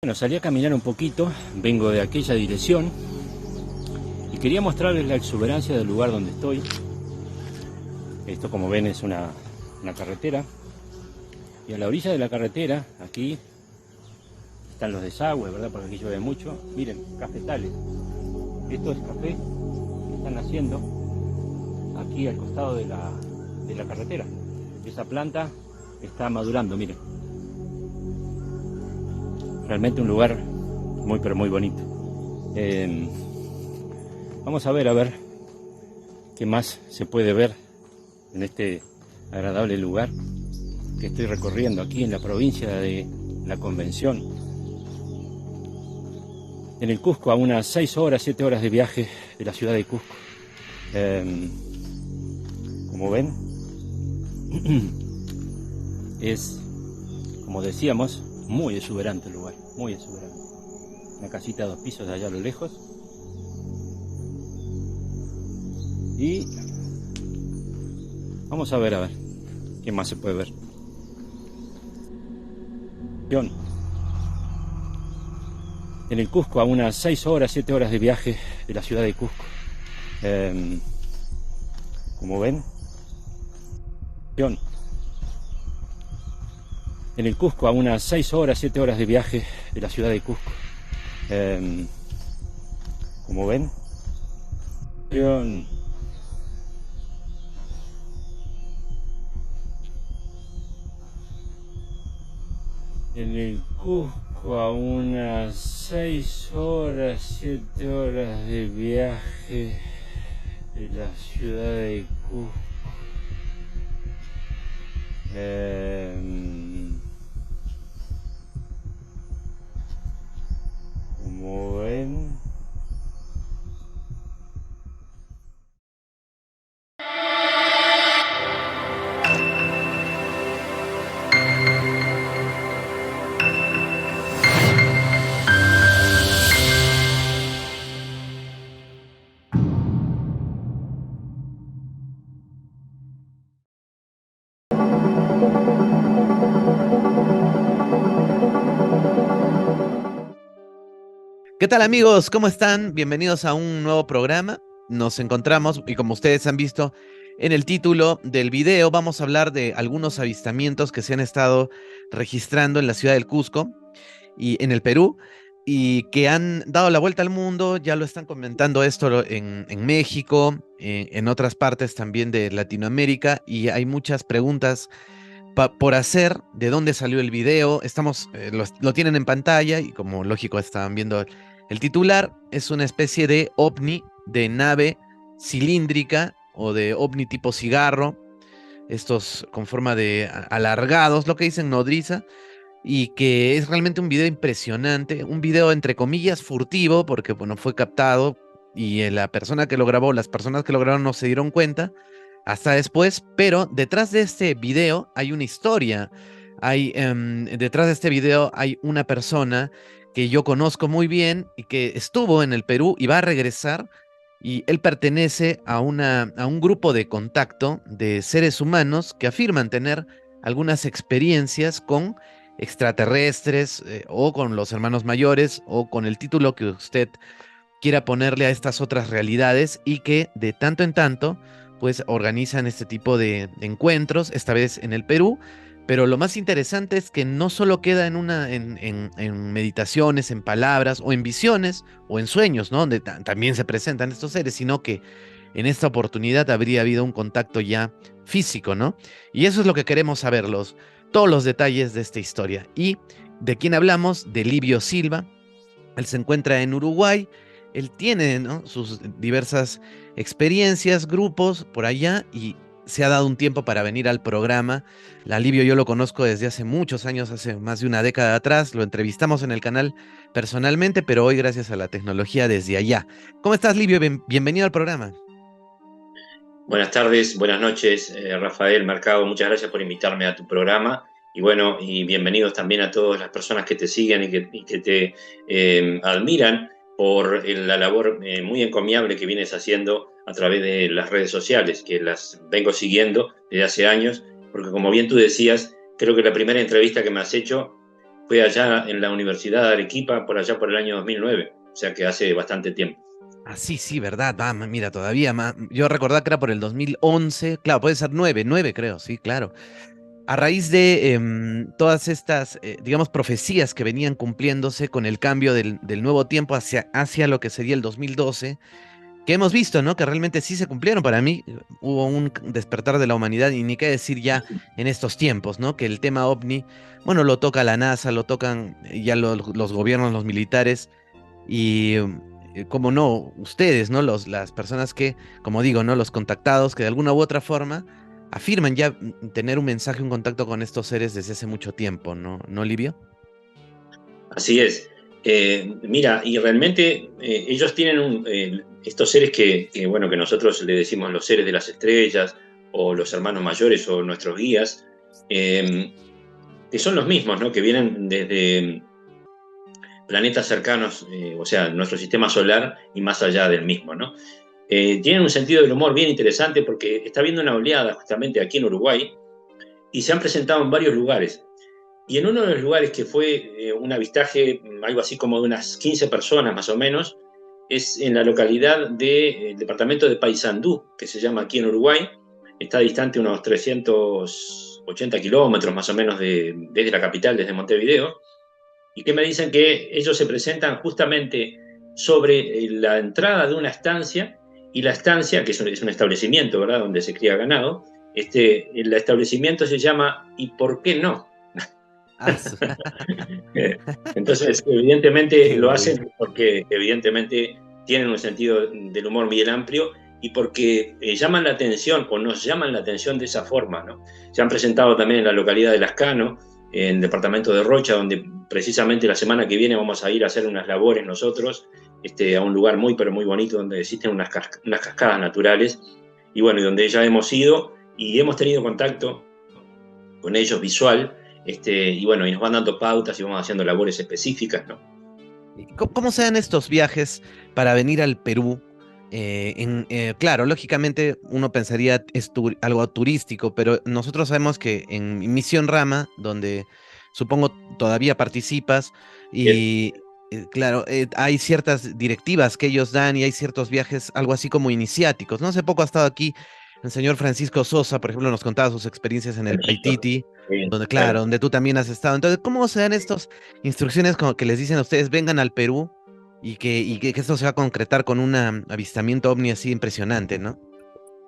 Bueno, salí a caminar un poquito, vengo de aquella dirección y quería mostrarles la exuberancia del lugar donde estoy. Esto, como ven, es una carretera, y a la orilla de la carretera, aquí están los desagües, ¿verdad? Porque aquí llueve mucho. Miren, cafetales. Esto es café que están haciendo aquí al costado de la carretera. Esa planta está madurando, miren. Realmente un lugar muy pero muy bonito. Vamos a ver qué más se puede ver en este agradable lugar que estoy recorriendo aquí en la provincia de La Convención, en el Cusco, a unas 6 horas, 7 horas de viaje de la ciudad de Cusco. Como ven, es, como decíamos, muy exuberante el lugar, muy exuberante. Una casita de 2 pisos de allá a lo lejos. Y vamos a ver qué más se puede ver. En el Cusco, a unas 6 horas, 7 horas de viaje de la ciudad de Cusco. Como ven, en el Cusco, a unas 6 horas, 7 horas de viaje de la ciudad de Cusco. Como ven, en el Cusco, a unas 6 horas, 7 horas de viaje de la ciudad de Cusco. Como ven, ¿Qué tal amigos? ¿Cómo están? Bienvenidos a un nuevo programa. Nos encontramos y como ustedes han visto en el título del video, vamos a hablar de algunos avistamientos que se han estado registrando en la ciudad del Cusco y en el Perú y que han dado la vuelta al mundo. Ya lo están comentando esto en México, en otras partes también de Latinoamérica, y hay muchas preguntas por hacer. ¿De dónde salió el video? Lo tienen en pantalla y, como lógico, estaban viendo el titular. Es una especie de ovni, de nave cilíndrica o de ovni tipo cigarro, estos con forma de alargados, lo que dicen nodriza, y que es realmente un video impresionante, un video entre comillas furtivo, porque bueno, fue captado y la persona que lo grabó, las personas que lo grabaron no se dieron cuenta hasta después. Pero detrás de este video hay una historia. Detrás de este video hay una persona que yo conozco muy bien y que estuvo en el Perú y va a regresar, y él pertenece a un grupo de contacto de seres humanos que afirman tener algunas experiencias con extraterrestres, o con los hermanos mayores, o con el título que usted quiera ponerle a estas otras realidades, y que de tanto en tanto pues organizan este tipo de encuentros, esta vez en el Perú. Pero lo más interesante es que no solo queda en meditaciones, en palabras o en visiones o en sueños, ¿no? Donde también se presentan estos seres, sino que en esta oportunidad habría habido un contacto ya físico, ¿no? Y eso es lo que queremos saber, todos los detalles de esta historia. ¿Y de quién hablamos? De Livio Silva. Él se encuentra en Uruguay. Él tiene, ¿no?, sus diversas experiencias, grupos por allá, y se ha dado un tiempo para venir al programa. La Livio yo lo conozco desde hace muchos años, hace más de una década atrás. Lo entrevistamos en el canal personalmente, pero hoy, gracias a la tecnología, desde allá. ¿Cómo estás, Livio? Bienvenido al programa. Buenas tardes, buenas noches, Rafael Mercado. Muchas gracias por invitarme a tu programa. Y bueno, y bienvenidos también a todas las personas que te siguen y que te admiran por la labor muy encomiable que vienes haciendo a través de las redes sociales, que las vengo siguiendo desde hace años, porque como bien tú decías, creo que la primera entrevista que me has hecho fue allá en la Universidad de Arequipa, por allá por el año 2009, o sea que hace bastante tiempo. Ah, sí, sí, verdad. Mira, todavía más. Yo recordaba que era por el 2011. Claro, puede ser 9 creo, sí, claro. A raíz de todas estas, digamos, profecías que venían cumpliéndose con el cambio del nuevo tiempo hacia lo que sería el 2012, que hemos visto, ¿no? Que realmente sí se cumplieron. Para mí hubo un despertar de la humanidad y ni qué decir ya en estos tiempos, ¿no? Que el tema ovni, bueno, lo toca la NASA, lo tocan ya los gobiernos, los militares y, como no, ustedes, ¿no? Las personas que, como digo, ¿no? Los contactados que de alguna u otra forma afirman ya tener un mensaje, un contacto con estos seres desde hace mucho tiempo, ¿no? ¿No, Livio? Así es. Mira, y realmente ellos tienen estos seres bueno, que nosotros le decimos los seres de las estrellas, o los hermanos mayores, o nuestros guías, que son los mismos, ¿no? Que vienen desde planetas cercanos, o sea, nuestro sistema solar y más allá del mismo, ¿no? Tienen un sentido del humor bien interesante porque está habiendo una oleada justamente aquí en Uruguay y se han presentado en varios lugares. Y en uno de los lugares que fue un avistaje, algo así como de unas 15 personas más o menos, es en la localidad del departamento de Paysandú, que se llama aquí en Uruguay. Está distante unos 380 kilómetros más o menos desde la capital, desde Montevideo. Y que me dicen que ellos se presentan justamente sobre la entrada de una estancia, y la estancia, que es un establecimiento, ¿verdad?, donde se cría ganado, el establecimiento se llama ¿Y por qué no? Ah, Entonces, evidentemente qué lo bueno. hacen porque evidentemente tienen un sentido del humor bien amplio y porque llaman la atención o nos llaman la atención de esa forma, ¿no? Se han presentado también en la localidad de Lascano, en el departamento de Rocha, donde precisamente la semana que viene vamos a ir a hacer unas labores nosotros, a un lugar muy, pero muy bonito donde existen unas cascadas naturales. Y bueno, y donde ya hemos ido y hemos tenido contacto con ellos visual, y bueno, y nos van dando pautas y vamos haciendo labores específicas, ¿no? ¿Cómo se dan estos viajes para venir al Perú? Claro, lógicamente uno pensaría es algo turístico, pero nosotros sabemos que en Misión Rama, donde supongo todavía participas, y claro, hay ciertas directivas que ellos dan y hay ciertos viajes, algo así como iniciáticos. No hace poco ha estado aquí el señor Francisco Sosa, por ejemplo, nos contaba sus experiencias en el Paititi, donde, claro, Claro. donde tú también has estado. Entonces, ¿cómo se dan estas instrucciones como que les dicen a ustedes, vengan al Perú? Y que esto se va a concretar con un avistamiento ovni así impresionante, ¿no?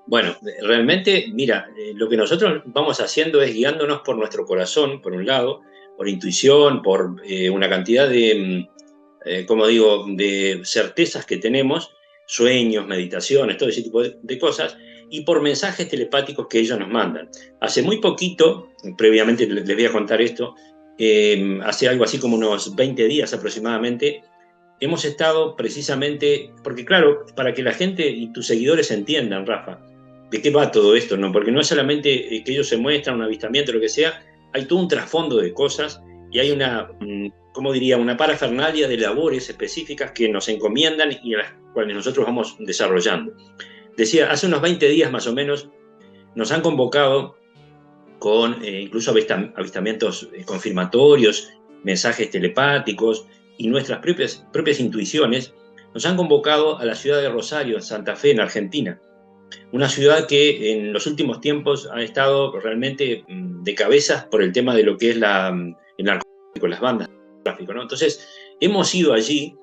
Bueno, realmente, mira, lo que nosotros vamos haciendo es guiándonos por nuestro corazón, por un lado, por intuición, por una cantidad de, como digo, de certezas que tenemos, sueños, meditaciones, todo ese tipo de cosas, y por mensajes telepáticos que ellos nos mandan. Hace muy poquito, previamente les voy a contar esto, hace algo así como unos 20 días aproximadamente, hemos estado precisamente, porque claro, para que la gente y tus seguidores entiendan, Rafa, de qué va todo esto, ¿no? Porque no es solamente que ellos se muestran, un avistamiento, lo que sea, hay todo un trasfondo de cosas y hay una, ¿cómo diría?, una parafernalia de labores específicas que nos encomiendan y a las cuales nosotros vamos desarrollando. Decía, hace unos 20 días más o menos, nos han convocado con incluso avistamientos confirmatorios, mensajes telepáticos y nuestras propias intuiciones, nos han convocado a la ciudad de Rosario, en Santa Fe, en Argentina. Una ciudad que en los últimos tiempos ha estado realmente de cabeza por el tema de lo que es el narcotráfico, las bandas de tráfico, ¿no? Entonces, hemos ido allí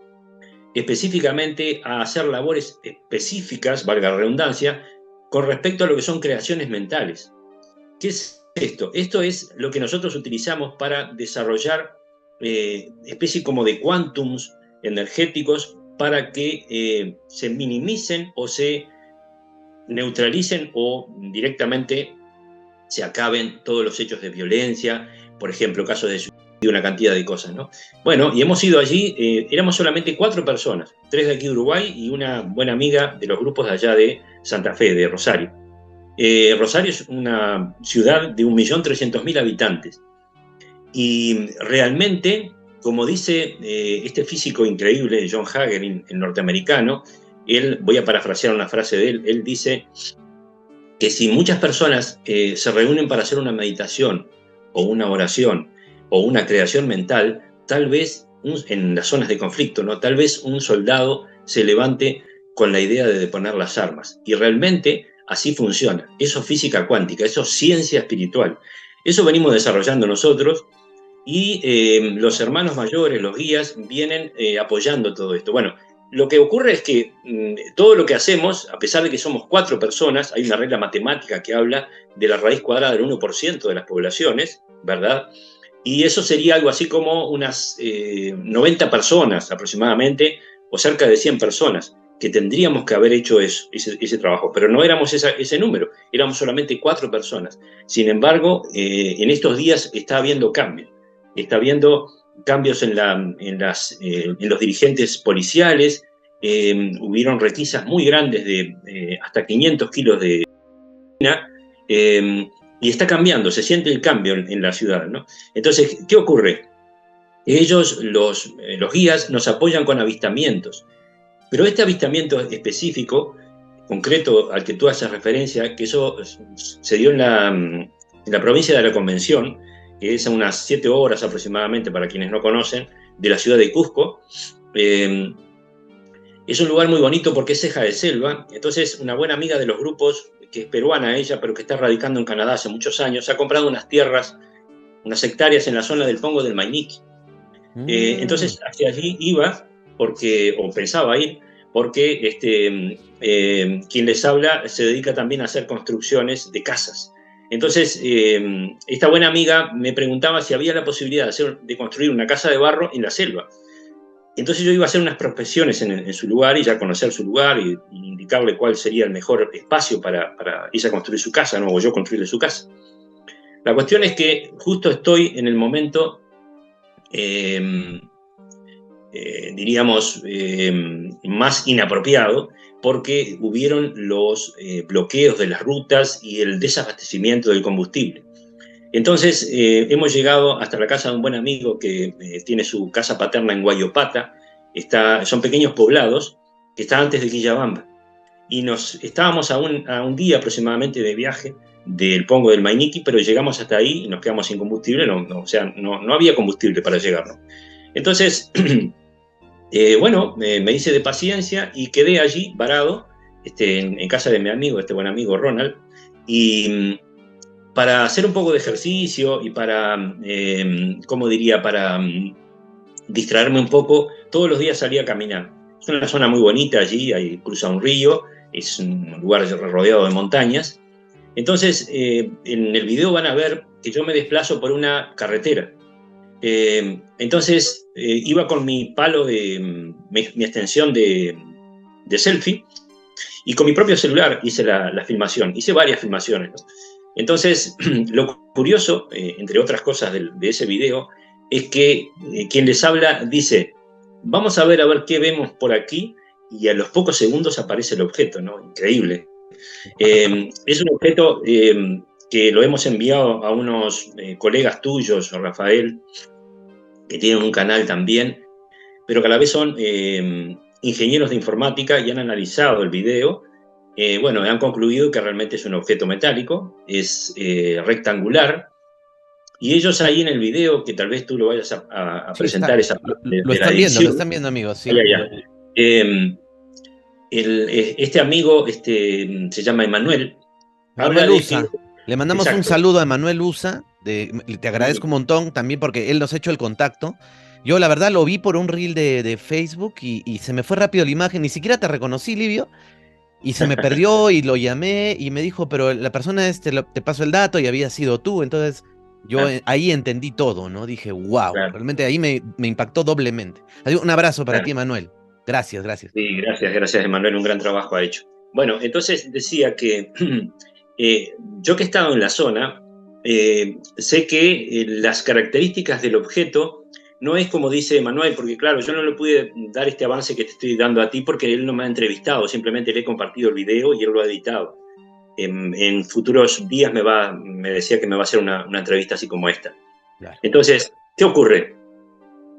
específicamente a hacer labores específicas, valga la redundancia, con respecto a lo que son creaciones mentales. ¿Qué es esto? Esto es lo que nosotros utilizamos para desarrollar especie como de quantums energéticos para que se minimicen o se neutralicen o directamente se acaben todos los hechos de violencia, por ejemplo, casos de suicidio, una cantidad de cosas, ¿no? Bueno, y hemos ido allí, éramos solamente 4 personas, 3 de aquí de Uruguay y una buena amiga de los grupos de allá de Santa Fe, de Rosario. Rosario es una ciudad de 1.300.000 habitantes y realmente, como dice este físico increíble, John Hagelin, el norteamericano, voy a parafrasear una frase de él dice que si muchas personas se reúnen para hacer una meditación o una oración o una creación mental, tal vez en las zonas de conflicto, ¿no? Tal vez un soldado se levante con la idea de deponer las armas. Y realmente así funciona. Eso es física cuántica, eso es ciencia espiritual. Eso venimos desarrollando nosotros y los hermanos mayores, los guías, vienen apoyando todo esto. Bueno, lo que ocurre es que todo lo que hacemos, a pesar de que somos 4 personas, hay una regla matemática que habla de la raíz cuadrada del 1% de las poblaciones, ¿verdad? Y eso sería algo así como unas 90 personas aproximadamente, o cerca de 100 personas, que tendríamos que haber hecho ese trabajo. Pero no éramos ese número, éramos solamente 4 personas. Sin embargo, en estos días está habiendo cambios. Está habiendo cambios en los dirigentes policiales, hubieron requisas muy grandes de hasta 500 kilos de harina, y está cambiando, se siente el cambio en la ciudad, ¿no? Entonces, ¿qué ocurre? Ellos, los guías, nos apoyan con avistamientos, pero este avistamiento específico, concreto al que tú haces referencia, que eso se dio en la provincia de la Convención, que es a unas 7 horas aproximadamente, para quienes no conocen, de la ciudad de Cusco. Es un lugar muy bonito porque es ceja de selva. Entonces, una buena amiga de los grupos, que es peruana ella, pero que está radicando en Canadá hace muchos años, ha comprado unas tierras, unas hectáreas en la zona del Pongo del Mainiqui. Entonces, hacia allí iba, o pensaba ir, porque quien les habla se dedica también a hacer construcciones de casas. Entonces, esta buena amiga me preguntaba si había la posibilidad de construir una casa de barro en la selva. Entonces yo iba a hacer unas prospecciones en su lugar y ya conocer su lugar y indicarle cuál sería el mejor espacio para ella construir su casa, ¿no? O yo construirle su casa. La cuestión es que justo estoy en el momento, diríamos, más inapropiado, porque hubieron los bloqueos de las rutas y el desabastecimiento del combustible. Entonces hemos llegado hasta la casa de un buen amigo que tiene su casa paterna en Guayopata. Son pequeños poblados que están antes de Quillabamba. Y estábamos a un día aproximadamente de viaje del Pongo del Mainiqui, pero llegamos hasta ahí y nos quedamos sin combustible. O sea, no había combustible para llegar, ¿no? Entonces, bueno, me hice de paciencia y quedé allí varado en casa de mi amigo, este buen amigo Ronald, y para hacer un poco de ejercicio y para, ¿cómo diría?, para distraerme un poco, todos los días salía a caminar. Es una zona muy bonita allí, cruza un río, es un lugar rodeado de montañas. Entonces, en el video van a ver que yo me desplazo por una carretera. Entonces, iba con mi palo, mi extensión de selfie, y con mi propio celular hice la filmación. Hice varias filmaciones, ¿no? Entonces, lo curioso, entre otras cosas de ese video, es que quien les habla dice, vamos a ver qué vemos por aquí, y a los pocos segundos aparece el objeto, ¿no? Increíble. Es un objeto que lo hemos enviado a unos colegas tuyos, Rafael, que tienen un canal también, pero que a la vez son ingenieros de informática y han analizado el video. Bueno, han concluido que realmente es un objeto metálico, es rectangular, y ellos ahí en el video, que tal vez tú lo vayas a presentar, esa parte de la edición. Lo están viendo, amigos, sí. Este amigo se llama Emanuel. Manuel Usa. Le mandamos Exacto. un saludo a Manuel Usa, te agradezco un montón también porque él nos ha hecho el contacto. Yo la verdad lo vi por un reel de Facebook y se me fue rápido la imagen, ni siquiera te reconocí, Livio. Y se me perdió y lo llamé y me dijo, pero la persona te pasó el dato y había sido tú. Entonces yo ahí entendí todo, ¿no? Dije, wow, realmente ahí me impactó doblemente. Un abrazo para ti, Manuel. Gracias. Sí, gracias, Emanuel, un gran trabajo ha hecho. Bueno, entonces decía que yo que he estado en la zona, sé que las características del objeto no es como dice Manuel, porque claro, yo no le pude dar este avance que te estoy dando a ti porque él no me ha entrevistado, simplemente le he compartido el video y él lo ha editado. En futuros días me decía que me va a hacer una entrevista así como esta. Claro. Entonces, ¿qué ocurre?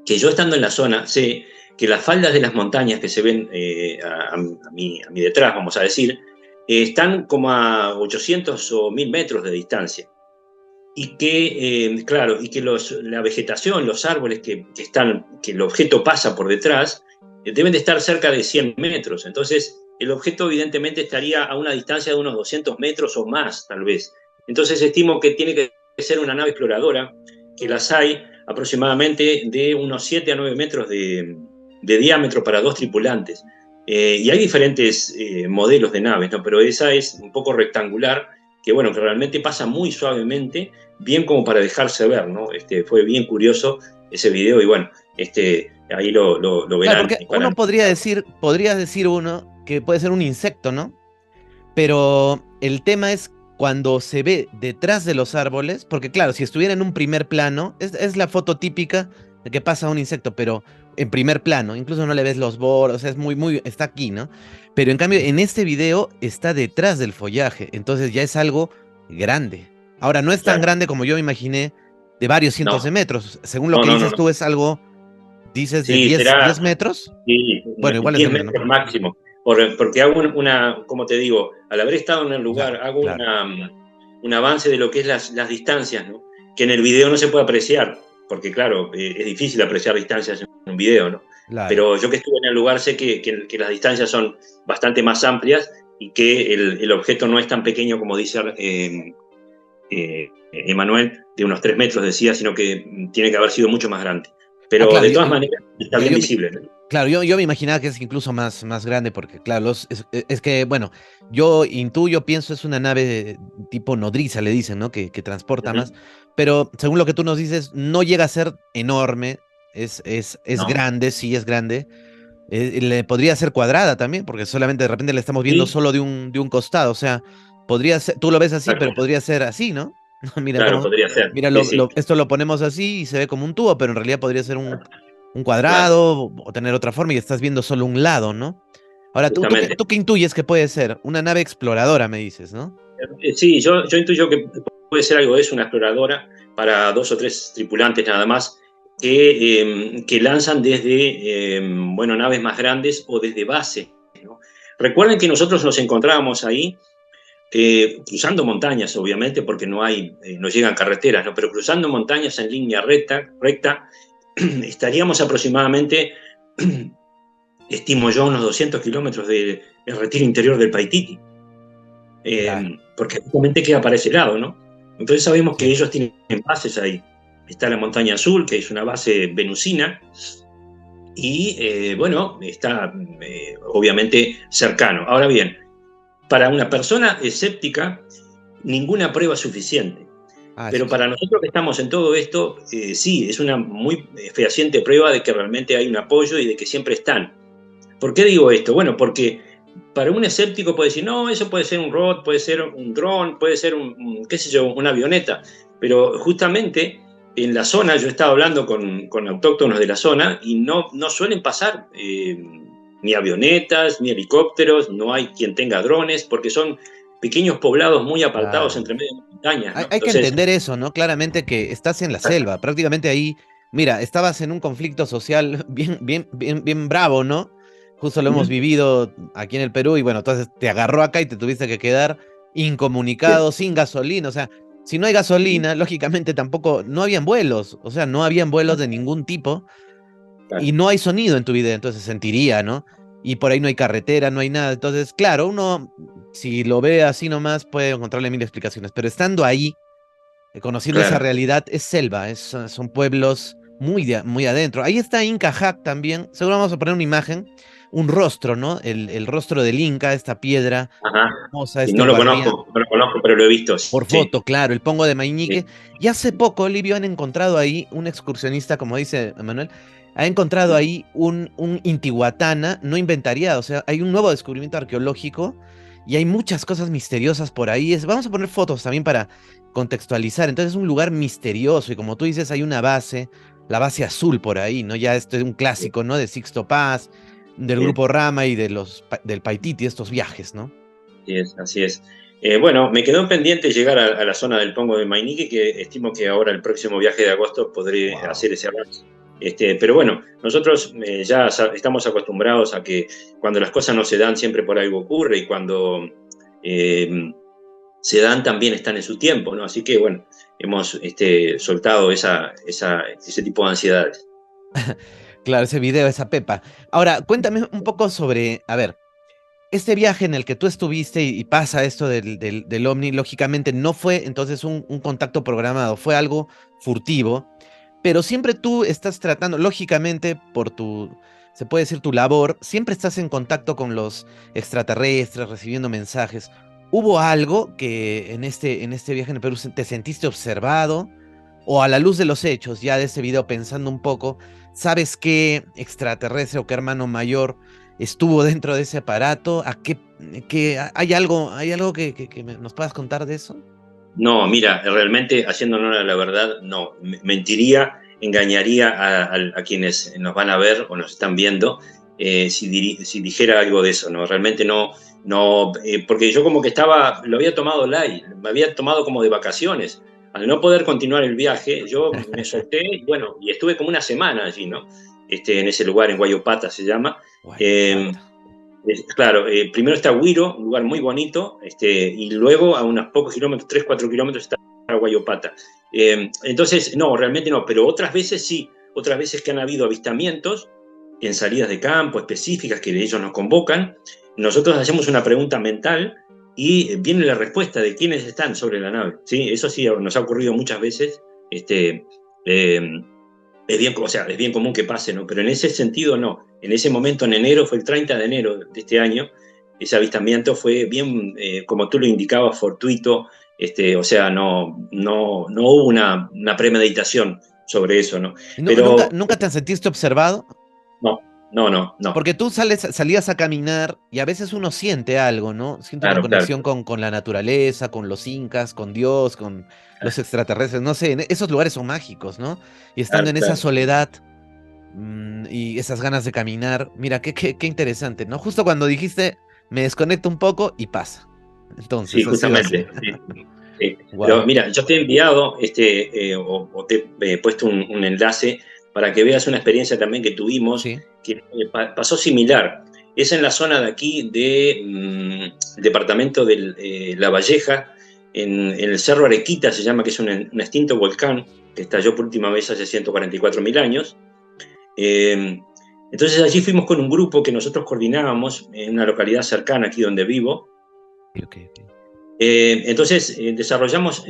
Que yo estando en la zona sé que las faldas de las montañas que se ven a mi detrás, vamos a decir, están como a 800 o 1000 metros de distancia. y que, claro, y que la vegetación, los árboles que el objeto pasa por detrás, deben de estar cerca de 100 metros. Entonces, el objeto evidentemente estaría a una distancia de unos 200 metros o más, tal vez. Entonces, estimo que tiene que ser una nave exploradora, que las hay aproximadamente de unos 7 a 9 metros de diámetro para 2 tripulantes. Y hay diferentes modelos de naves, ¿no? Pero esa es un poco rectangular, que bueno, que realmente pasa muy suavemente, bien como para dejarse ver, ¿no? Fue bien curioso ese video y bueno, ahí lo Claro, verán. porque uno podría decir uno que puede ser un insecto, ¿no? Pero el tema es cuando se ve detrás de los árboles, porque claro, si estuviera en un primer plano, es la foto típica de que pasa un insecto, pero en primer plano, incluso no le ves los bordes, o sea, es está aquí, ¿no? Pero en cambio, en este video está detrás del follaje, entonces ya es algo grande. Ahora, no es tan Claro, grande como yo me imaginé, de varios cientos de no, metros. Según lo no, que no, no, dices no. tú, es algo, dices, de Sí, 10 será metros. sí, Bueno, igual es 10 grande, ¿no? metros máximo, porque hago como te digo, al haber estado en el lugar, Claro, hago claro. un avance de lo que es las distancias, ¿no? Que en el video no se puede apreciar, porque claro, es difícil apreciar distancias en un video, ¿no? Claro. Pero yo que estuve en el lugar sé que las distancias son bastante más amplias y que el objeto no es tan pequeño como dice Emanuel, de unos 3 metros decía, sino que tiene que haber sido mucho más grande. Ah, Pero claro, de todas maneras está yo, bien yo, visible, ¿no? claro, yo me imaginaba que es incluso más grande, porque claro, es que, bueno, yo intuyo, pienso, es una nave tipo nodriza, le dicen, ¿no? Que transporta más, Ujú. pero según lo que tú nos dices, no llega a ser enorme, es No. grande, sí es grande, le podría ser cuadrada también, porque solamente de repente la estamos viendo Sí, solo de un costado, o sea, podría ser, tú lo ves así, pero exacto. podría ser así, ¿no? Mira Claro, cómo, podría ser. mira, Sí, sí, esto lo ponemos así y se ve como un tubo, pero en realidad podría ser un claro, cuadrado o tener otra forma y estás viendo solo un lado, ¿no? Ahora, justamente. tú qué intuyes que puede ser? Una nave exploradora, me dices, ¿no? Sí, yo intuyo que puede ser algo de eso, una exploradora para 2 o 3 tripulantes nada más, que lanzan desde, bueno, naves más grandes o desde base, ¿no? Recuerden que nosotros nos encontrábamos ahí cruzando montañas, obviamente, porque no llegan carreteras, ¿no? Pero cruzando montañas en línea recta estaríamos aproximadamente, estimo yo, unos 200 kilómetros del retiro interior del Paititi, Claro, porque justamente queda para ese lado, ¿no? Entonces sabemos que sí. ellos tienen bases ahí. Está la Montaña Azul, que es una base venusina, y bueno, está obviamente cercano. Ahora bien, para una persona escéptica, ninguna prueba es suficiente. Ah, eso Pero sí. para nosotros que estamos en todo esto, sí, es una muy fehaciente prueba de que realmente hay un apoyo y de que siempre están. ¿Por qué digo esto? Bueno, porque para un escéptico puede decir, no, eso puede ser un robot, puede ser un dron, puede ser qué sé yo, una avioneta. Pero justamente en la zona, yo he estado hablando con autóctonos de la zona y no suelen pasar ni avionetas, ni helicópteros, no hay quien tenga drones, porque son pequeños poblados muy apartados Claro. entre medio de montañas, Hay, ¿no? hay que Entonces, entender eso, ¿no? Claramente que estás en la selva, prácticamente ahí, mira, estabas en un conflicto social bien bravo, ¿no? Justo lo hemos ujú, vivido aquí en el Perú y bueno, entonces te agarró acá y te tuviste que quedar bien, incomunicado, sin gasolina, o sea, si no hay ujú, gasolina, lógicamente tampoco, no habían vuelos, o sea, no habían vuelos de ningún tipo y claro, no hay sonido en tu video, entonces se sentiría, ¿no? Y por ahí no hay carretera, no hay nada, entonces, claro, uno, si lo ve así nomás, puede encontrarle mil explicaciones, pero estando ahí conociendo esa claro. realidad, es selva, son pueblos muy adentro. Ahí está Inca Hack también. Seguro vamos a poner una imagen, un rostro, ¿no? El rostro del Inca, esta piedra Ajá. hermosa, Y este guardián. no lo conozco, pero lo he visto, Por sí. foto, claro, el Pongo de Mañique. Sí. Y hace poco, Livio, han encontrado ahí un excursionista, como dice Manuel, ha encontrado ahí un Intihuatana no inventariado. O sea, hay un nuevo descubrimiento arqueológico y hay muchas cosas misteriosas por ahí. Vamos a poner fotos también para contextualizar. Entonces es un lugar misterioso y como tú dices, hay una base, la base azul por ahí, ¿no? Ya esto es un clásico, ¿no? De Sixto Paz, del Sí, grupo Rama y del Paititi, estos viajes, ¿no? así es, así es. Bueno, me quedó pendiente llegar a la zona del Pongo de Mainique, que estimo que ahora el próximo viaje de agosto podré Wow. hacer ese avance. Pero bueno, nosotros ya estamos acostumbrados a que cuando las cosas no se dan siempre por algo ocurre y cuando eh, se dan también están en su tiempo, ¿no? Así que, bueno, hemos soltado ese tipo de ansiedades. Claro, ese video, esa Pepa. Ahora, cuéntame un poco sobre, a ver, este viaje en el que tú estuviste y pasa esto del ovni, lógicamente no fue entonces un contacto programado, fue algo furtivo, pero siempre tú estás tratando, lógicamente, por se puede decir tu labor, siempre estás en contacto con los extraterrestres, recibiendo mensajes. ¿Hubo algo que en este viaje en el Perú te sentiste observado? O a la luz de los hechos, ya de ese video pensando un poco, ¿sabes qué extraterrestre o qué hermano mayor estuvo dentro de ese aparato? ¿Hay algo que nos puedas contar de eso? No, mira, realmente, haciendo honor a la verdad, no, mentiría, engañaría a quienes nos van a ver o nos están viendo si dijera algo de eso, ¿no? Realmente no, no, porque yo como que lo había tomado light, me había tomado como de vacaciones. Al no poder continuar el viaje, yo me solté, bueno, y estuve como una semana allí, ¿no? En ese lugar, en Guayopata se llama. Eh, Guayopata. Claro, primero está Huiro, un lugar muy bonito, y luego a unos pocos kilómetros, 3, 4 kilómetros, está Guayopata. Entonces, no, realmente no, pero otras veces sí, otras veces que han habido avistamientos en salidas de campo específicas que ellos nos convocan, nosotros hacemos una pregunta mental y viene la respuesta de quiénes están sobre la nave. ¿Sí? Eso sí nos ha ocurrido muchas veces. Eh, es bien, o sea, es bien común que pase, ¿no? Pero en ese sentido no. En ese momento, en enero, fue el 30 de enero de este año, ese avistamiento fue bien, como tú lo indicabas, fortuito, o sea, no hubo una premeditación sobre eso, ¿no? ¿Y Pero nunca te sentiste observado? no, no, Porque tú salías a caminar y a veces uno siente algo, ¿no? Siente una claro, claro, conexión con la naturaleza, con los incas, con Dios, con los extraterrestres, no sé, esos lugares son mágicos, ¿no? Y estando claro, en esa claro. soledad y esas ganas de caminar, mira, qué interesante, ¿no? Justo cuando dijiste, me desconecto un poco y pasa. Sí, Entonces, ha sido así. justamente. Sí, sí. Pero Wow. mira, yo te he enviado o te he puesto un enlace para que veas una experiencia también que tuvimos Sí. que pasó similar. Es en la zona de aquí el departamento de La Valleja, en el Cerro Arequita se llama, que es un extinto volcán que estalló por última vez hace 144.000 años. Eh, entonces allí fuimos con un grupo que nosotros coordinábamos en una localidad cercana aquí donde vivo. Ok. Entonces desarrollamos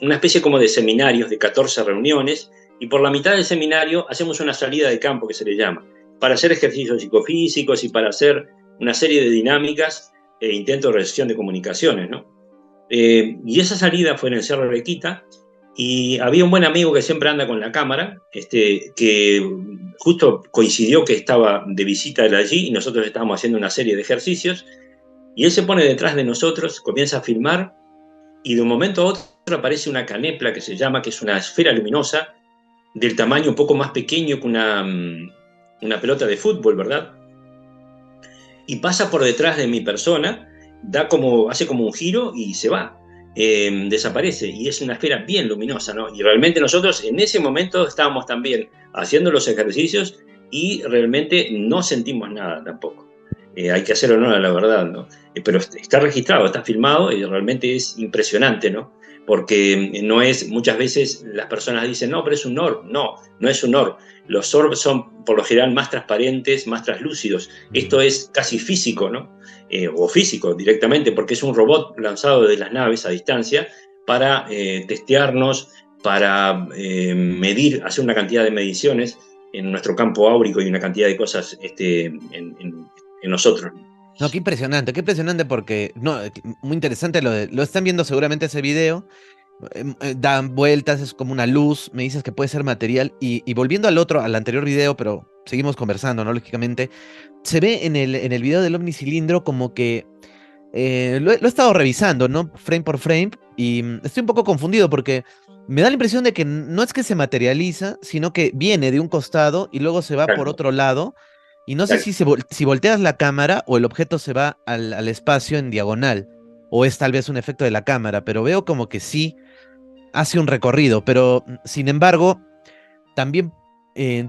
una especie como de seminarios de 14 reuniones y por la mitad del seminario hacemos una salida de campo que se le llama, para hacer ejercicios psicofísicos y para hacer una serie de dinámicas e intentos de recepción de comunicaciones, ¿no? Y esa salida fue en el Cerro Arequita y había un buen amigo que siempre anda con la cámara, que justo coincidió que estaba de visita él allí y nosotros estábamos haciendo una serie de ejercicios y él se pone detrás de nosotros, comienza a filmar y de un momento a otro aparece una canepla que se llama, que es una esfera luminosa del tamaño un poco más pequeño que una pelota de fútbol, ¿verdad? Y pasa por detrás de mi persona, hace como un giro y se va. Desaparece y es una esfera bien luminosa, ¿no? Y realmente nosotros en ese momento estábamos también haciendo los ejercicios y realmente no sentimos nada tampoco. Hay que hacer honor a la verdad, ¿no? Pero está registrado, está filmado y realmente es impresionante, ¿no? Porque no es, muchas veces las personas dicen, no, pero es un orb. No, no es un orb. Los orbs son por lo general más transparentes, más translúcidos. Esto es casi físico, ¿no? O físico directamente, porque es un robot lanzado desde las naves a distancia para testearnos, para medir, hacer una cantidad de mediciones en nuestro campo áurico y una cantidad de cosas en nosotros. No, qué impresionante porque, no, muy interesante lo están viendo seguramente ese video, dan vueltas, es como una luz, me dices que puede ser material, y volviendo al anterior video, pero seguimos conversando, ¿no? Lógicamente, se ve en el video del ovni cilindro como que, lo he estado revisando, ¿no? Frame por frame, y estoy un poco confundido porque me da la impresión de que no es que se materializa, sino que viene de un costado y luego se va por Exacto, otro lado. Y no sé exacto. si volteas la cámara o el objeto se va al espacio en diagonal, o es tal vez un efecto de la cámara, pero veo como que sí hace un recorrido, pero sin embargo, también,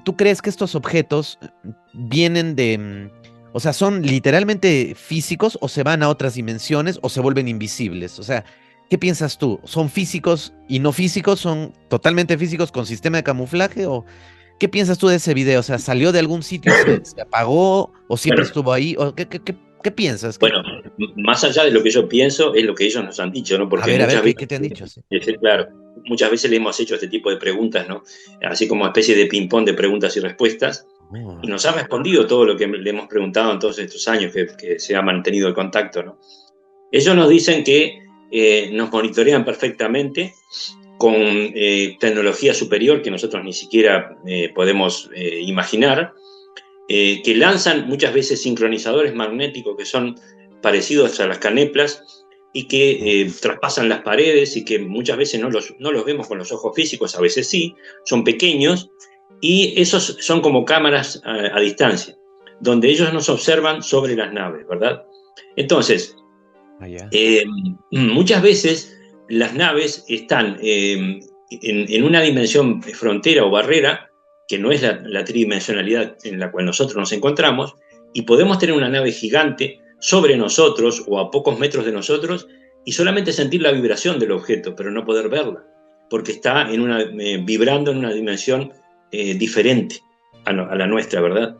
¿tú crees que estos objetos vienen de O sea, ¿son literalmente físicos o se van a otras dimensiones o se vuelven invisibles? O sea, ¿qué piensas tú? ¿Son físicos y no físicos? ¿Son totalmente físicos con sistema de camuflaje? ¿O qué piensas tú de ese video? O sea, ¿salió de algún sitio, se apagó o siempre Bueno, estuvo ahí? ¿O qué piensas? bueno, más allá de lo que yo pienso, es lo que ellos nos han dicho, ¿no? Porque A ver, muchas ¿qué te han dicho? Sí. veces, claro, muchas veces le hemos hecho este tipo de preguntas, ¿no? Así como especie de ping-pong de preguntas y respuestas, y Oh, nos ha respondido todo lo que le hemos preguntado en todos estos años que se ha mantenido el contacto, ¿no? Ellos nos dicen que nos monitorean perfectamente con tecnología superior que nosotros ni siquiera podemos imaginar, que lanzan muchas veces sincronizadores magnéticos que son parecidos a las caneplas y que traspasan las paredes y que muchas veces no los vemos con los ojos físicos, a veces sí, son pequeños y esos son como cámaras a distancia, donde ellos nos observan sobre las naves, ¿verdad? Entonces, allá. eh, muchas veces las naves están en una dimensión frontera o barrera, que no es la tridimensionalidad en la cual nosotros nos encontramos, y podemos tener una nave gigante sobre nosotros o a pocos metros de nosotros y solamente sentir la vibración del objeto, pero no poder verla, porque está vibrando en una dimensión diferente a la nuestra, ¿verdad?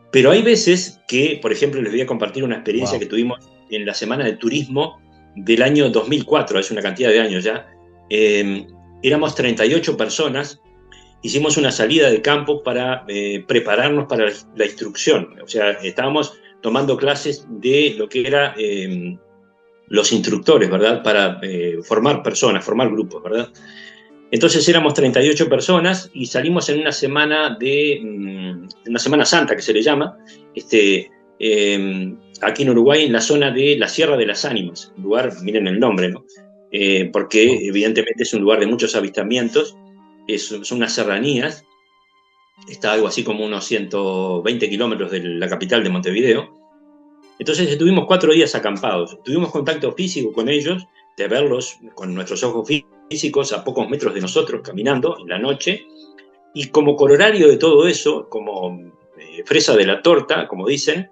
Pero hay veces que, por ejemplo, les voy a compartir una experiencia Wow. que tuvimos en la Semana de Turismo del año 2004, es una cantidad de años ya. Éramos 38 personas, hicimos una salida de campo para prepararnos para la instrucción. O sea, estábamos tomando clases de lo que era los instructores, ¿verdad? Para formar personas, formar grupos, ¿verdad? Entonces éramos 38 personas y salimos en una semana una Semana Santa que se le llama, aquí en Uruguay, en la zona de la Sierra de las Ánimas, un lugar, miren el nombre, ¿no? Porque evidentemente es un lugar de muchos avistamientos, son unas serranías, está algo así como unos 120 kilómetros de la capital de Montevideo. Entonces estuvimos 4 días acampados, tuvimos contacto físico con ellos, de verlos con nuestros ojos físicos a pocos metros de nosotros, caminando en la noche, y como corolario de todo eso, como fresa de la torta, como dicen,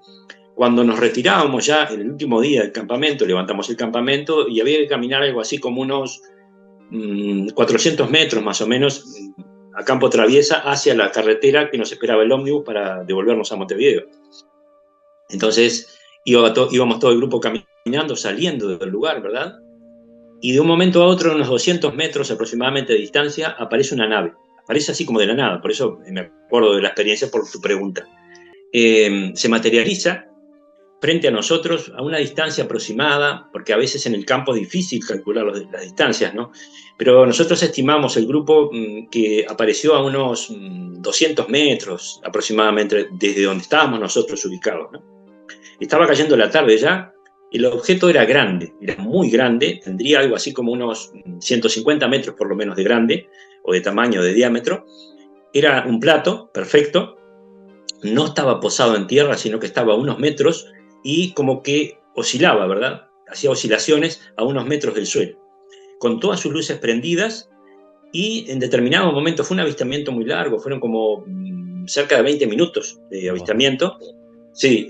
cuando nos retirábamos ya en el último día del campamento, levantamos el campamento y había que caminar algo así como unos 400 metros más o menos a campo traviesa hacia la carretera que nos esperaba el ómnibus para devolvernos a Montevideo. Entonces íbamos todo el grupo caminando, saliendo del lugar, ¿verdad? Y de un momento a otro, unos 200 metros aproximadamente de distancia, aparece una nave. Aparece así como de la nada, por eso me acuerdo de la experiencia por tu pregunta. Se materializa frente a nosotros a una distancia aproximada, porque a veces en el campo es difícil calcular las distancias, ¿no? Pero nosotros estimamos el grupo que apareció a unos 200 metros aproximadamente desde donde estábamos nosotros ubicados, ¿no? Estaba cayendo la tarde ya, el objeto era grande, era muy grande, tendría algo así como unos 150 metros por lo menos de grande, o de tamaño, de diámetro. Era un plato perfecto, no estaba posado en tierra, sino que estaba a unos metros y como que oscilaba, ¿verdad? Hacía oscilaciones a unos metros del suelo, con todas sus luces prendidas y en determinado momento, fue un avistamiento muy largo, fueron como cerca de 20 minutos de avistamiento. Sí,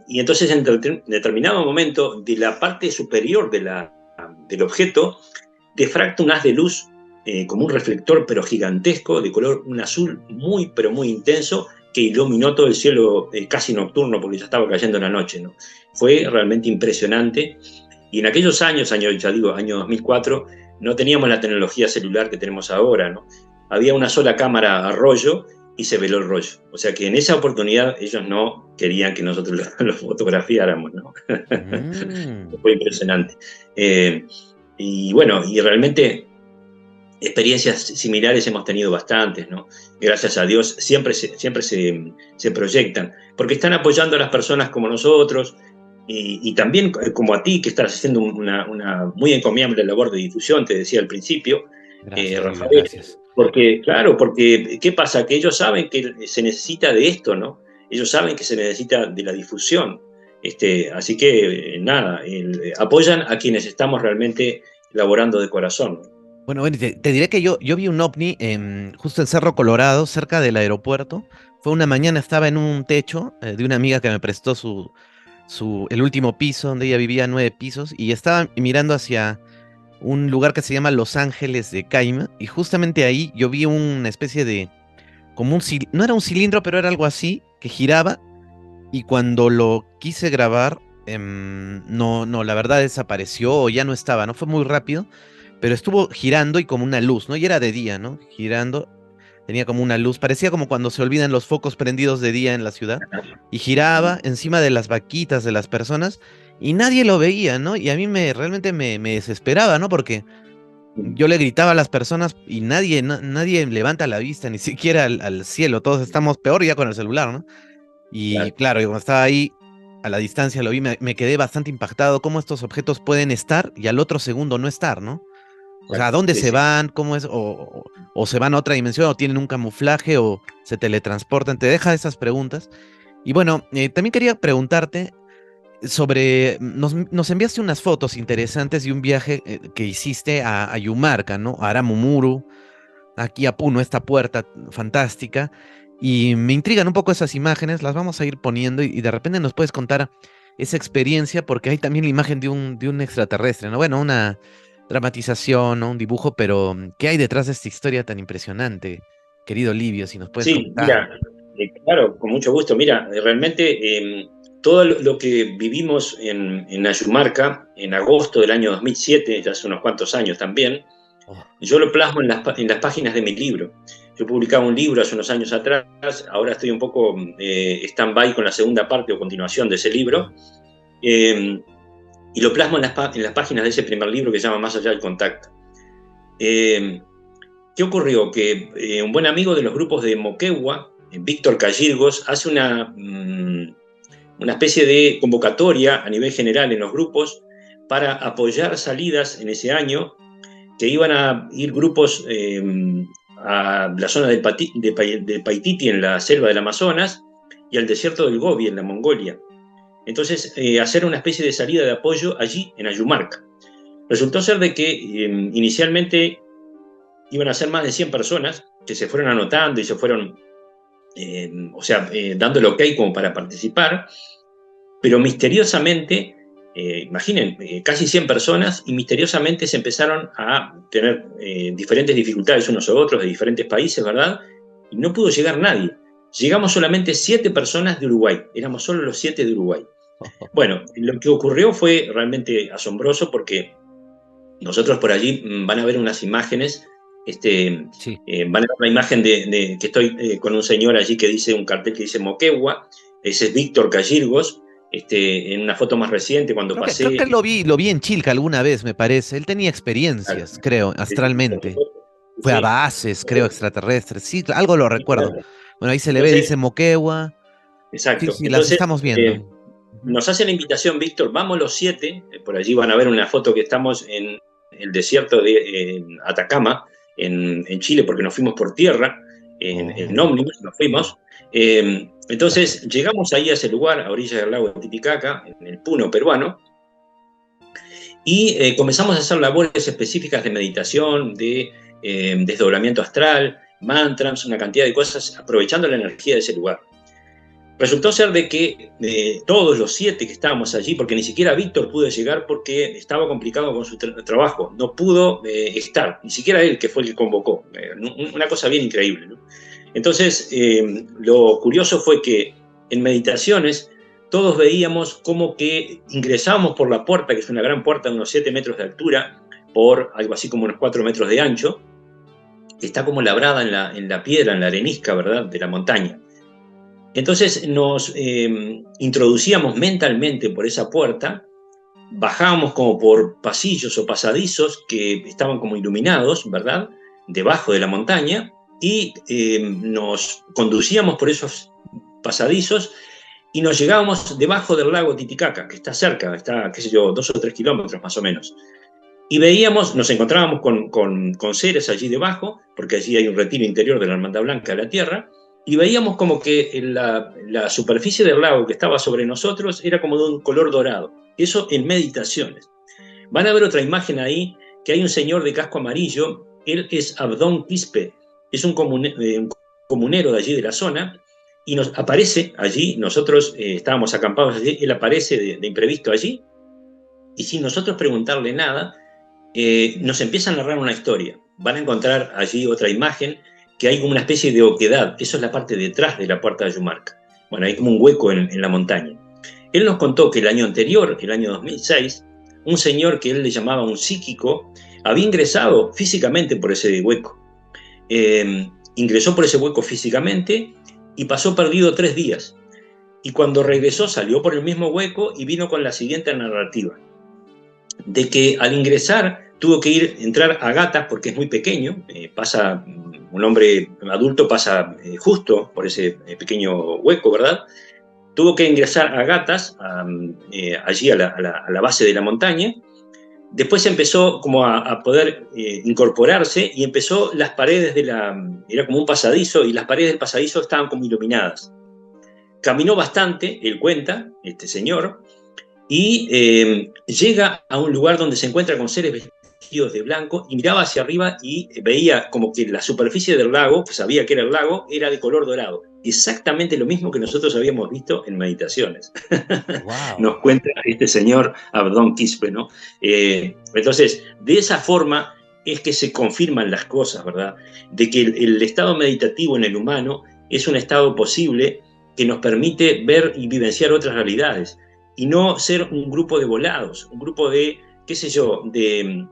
y entonces en determinado momento de la parte superior del objeto difracta un haz de luz como un reflector pero gigantesco de color un azul muy pero muy intenso que iluminó todo el cielo casi nocturno porque ya estaba cayendo la noche, ¿no? Fue realmente impresionante y en aquellos años, ya digo, año 2004, no teníamos la tecnología celular que tenemos ahora, ¿no? Había una sola cámara a rollo y se veló el rollo. O sea que en esa oportunidad ellos no querían que nosotros lo fotografiáramos, ¿no? Fue impresionante. Y bueno, y realmente experiencias similares hemos tenido bastantes, ¿no? Gracias a Dios siempre se proyectan, porque están apoyando a las personas como nosotros y también como a ti que estás haciendo una muy encomiable labor de difusión, te decía al principio, Gracias, Livio, Rafael, gracias. porque claro, porque ¿qué pasa? Que ellos saben que se necesita de esto, ¿no? Ellos saben que se necesita de la difusión, así que nada, apoyan a quienes estamos realmente laborando de corazón. Bueno, te diré que yo vi un ovni justo en Cerro Colorado, cerca del aeropuerto. Fue una mañana, estaba en un techo de una amiga que me prestó el último piso, donde ella vivía 9 pisos, y estaba mirando hacia un lugar que se llama Los Ángeles de Caima, y justamente ahí yo vi una especie de, no era un cilindro, pero era algo así, que giraba, y cuando lo quise grabar, no, la verdad desapareció o ya no estaba, ¿no? Fue muy rápido, pero estuvo girando y como una luz, ¿no? Y era de día, ¿no? Girando, tenía como una luz, parecía como cuando se olvidan los focos prendidos de día en la ciudad, y giraba encima de las vaquitas de las personas, y nadie lo veía, ¿no? Y a mí realmente me desesperaba, ¿no? Porque yo le gritaba a las personas y nadie levanta la vista, ni siquiera al cielo, todos estamos peor ya con el celular, ¿no? Y Claro. claro, yo cuando estaba ahí a la distancia lo vi, me quedé bastante impactado cómo estos objetos pueden estar y al otro segundo no estar, ¿no? O sea, ¿a Exacto. dónde Sí, se sí. van? ¿Cómo es? O se van a otra dimensión, o tienen un camuflaje, o se teletransportan. Te deja esas preguntas. Y bueno, también quería preguntarte sobre, nos enviaste unas fotos interesantes de un viaje que hiciste a Yumarca, ¿no? A Aramumuru, aquí a Puno, esta puerta fantástica. Y me intrigan un poco esas imágenes, las vamos a ir poniendo y de repente nos puedes contar esa experiencia, porque hay también la imagen de un extraterrestre, ¿no? Bueno, una dramatización, ¿no? Un dibujo, pero ¿qué hay detrás de esta historia tan impresionante, querido Livio? Si nos puedes Sí, contar. mira, claro, con mucho gusto. Mira, realmente todo lo que vivimos en Ayumarca en agosto del año 2007, ya hace unos cuantos años también, Oh, yo lo plasmo en las páginas de mi libro. Yo publicaba un libro hace unos años atrás, ahora estoy un poco stand-by con la segunda parte o continuación de ese libro, eh, y lo plasmo en las páginas de ese primer libro que se llama Más allá del contacto. Eh, ¿Qué ocurrió? Que un buen amigo de los grupos de Moquegua, Víctor Callirgos, hace una especie de convocatoria a nivel general en los grupos para apoyar salidas en ese año, que iban a ir grupos a la zona de Paititi en la selva del Amazonas y al desierto del Gobi en la Mongolia. Entonces, hacer una especie de salida de apoyo allí en Ayumarca. Resultó ser de que inicialmente iban a ser más de 100 personas que se fueron anotando y se fueron, dando el ok como para participar, pero misteriosamente, imaginen, casi 100 personas y misteriosamente se empezaron a tener diferentes dificultades unos a otros de diferentes países, ¿verdad? Y no pudo llegar nadie. Llegamos solamente 7 personas de Uruguay, éramos solo los 7 de Uruguay. Bueno, lo que ocurrió fue realmente asombroso porque nosotros por allí van a ver unas imágenes, sí. van a ver una imagen de que estoy con un señor allí que dice, un cartel que dice Moquegua, ese es Víctor Callirgos, en una foto más reciente cuando Creo que pasé. lo vi en Chilca alguna vez, me parece. Él tenía experiencias, creo, astralmente. Fue a Sí, bases, creo, extraterrestres. Sí, algo lo recuerdo. claro. Bueno, ahí se le ve, Entonces, dice Moquegua. Sí, exacto. sí, las Entonces, estamos viendo. Ujú. nos hace la invitación, Víctor, vamos los 7, por allí van a ver una foto que estamos en el desierto de Atacama, en Chile, porque nos fuimos por tierra, en Oh. ómnibus, nos fuimos. Entonces, llegamos ahí a ese lugar, a orillas del lago Titicaca, en el Puno peruano, y comenzamos a hacer labores específicas de meditación, de desdoblamiento astral, mantras, una cantidad de cosas, aprovechando la energía de ese lugar. Resultó ser de que todos los 7 que estábamos allí, porque ni siquiera Víctor pudo llegar porque estaba complicado con su trabajo, no pudo estar, ni siquiera él, que fue el que convocó. Una cosa bien increíble, ¿no? Entonces, lo curioso fue que en meditaciones todos veíamos como que ingresábamos por la puerta, que es una gran puerta de unos 7 metros de altura, por algo así como unos 4 metros de ancho, que está como labrada en la piedra, en la arenisca, ¿verdad?, de la montaña. Entonces nos introducíamos mentalmente por esa puerta, bajábamos como por pasillos o pasadizos que estaban como iluminados, ¿verdad?, debajo de la montaña, y nos conducíamos por esos pasadizos y nos llegábamos debajo del lago Titicaca, que está cerca, está, qué sé yo, 2 o 3 kilómetros más o menos. Y veíamos, nos encontrábamos con seres allí debajo, porque allí hay un retiro interior de la Hermandad Blanca de la Tierra, y veíamos como que la superficie del lago que estaba sobre nosotros era como de un color dorado. Eso en meditaciones. Van a ver otra imagen ahí, que hay un señor de casco amarillo, él es Abdón Quispe, es un comunero de allí de la zona, y nos aparece allí, nosotros estábamos acampados allí, él aparece de imprevisto allí, y sin nosotros preguntarle nada, nos empieza a narrar una historia. Van a encontrar allí otra imagen, que hay como una especie de oquedad, eso es la parte detrás de la puerta de Ayumarca. Bueno, hay como un hueco en la montaña. Él nos contó que el año anterior, el año 2006, un señor que él le llamaba un psíquico, había ingresado físicamente por ese hueco. Ingresó por ese hueco físicamente y pasó perdido 3 días. Y cuando regresó salió por el mismo hueco y vino con la siguiente narrativa, de que al ingresar tuvo que entrar a gatas porque es muy pequeño, un hombre adulto pasa justo por ese pequeño hueco, ¿verdad? Tuvo que ingresar a gatas allí a la base de la montaña. Después empezó como a poder incorporarse y empezó las paredes era como un pasadizo y las paredes del pasadizo estaban como iluminadas. Caminó bastante, él cuenta, este señor, y llega a un lugar donde se encuentra con seres vestidos de blanco y miraba hacia arriba y veía como que la superficie del lago, pues sabía que era el lago, era de color dorado. Exactamente lo mismo que nosotros habíamos visto en meditaciones. Wow. Nos cuenta este señor Abdón Quispe, ¿no? Entonces, de esa forma es que se confirman las cosas, ¿verdad? De que el estado meditativo en el humano es un estado posible que nos permite ver y vivenciar otras realidades y no ser un grupo de volados, un grupo de, qué sé yo, de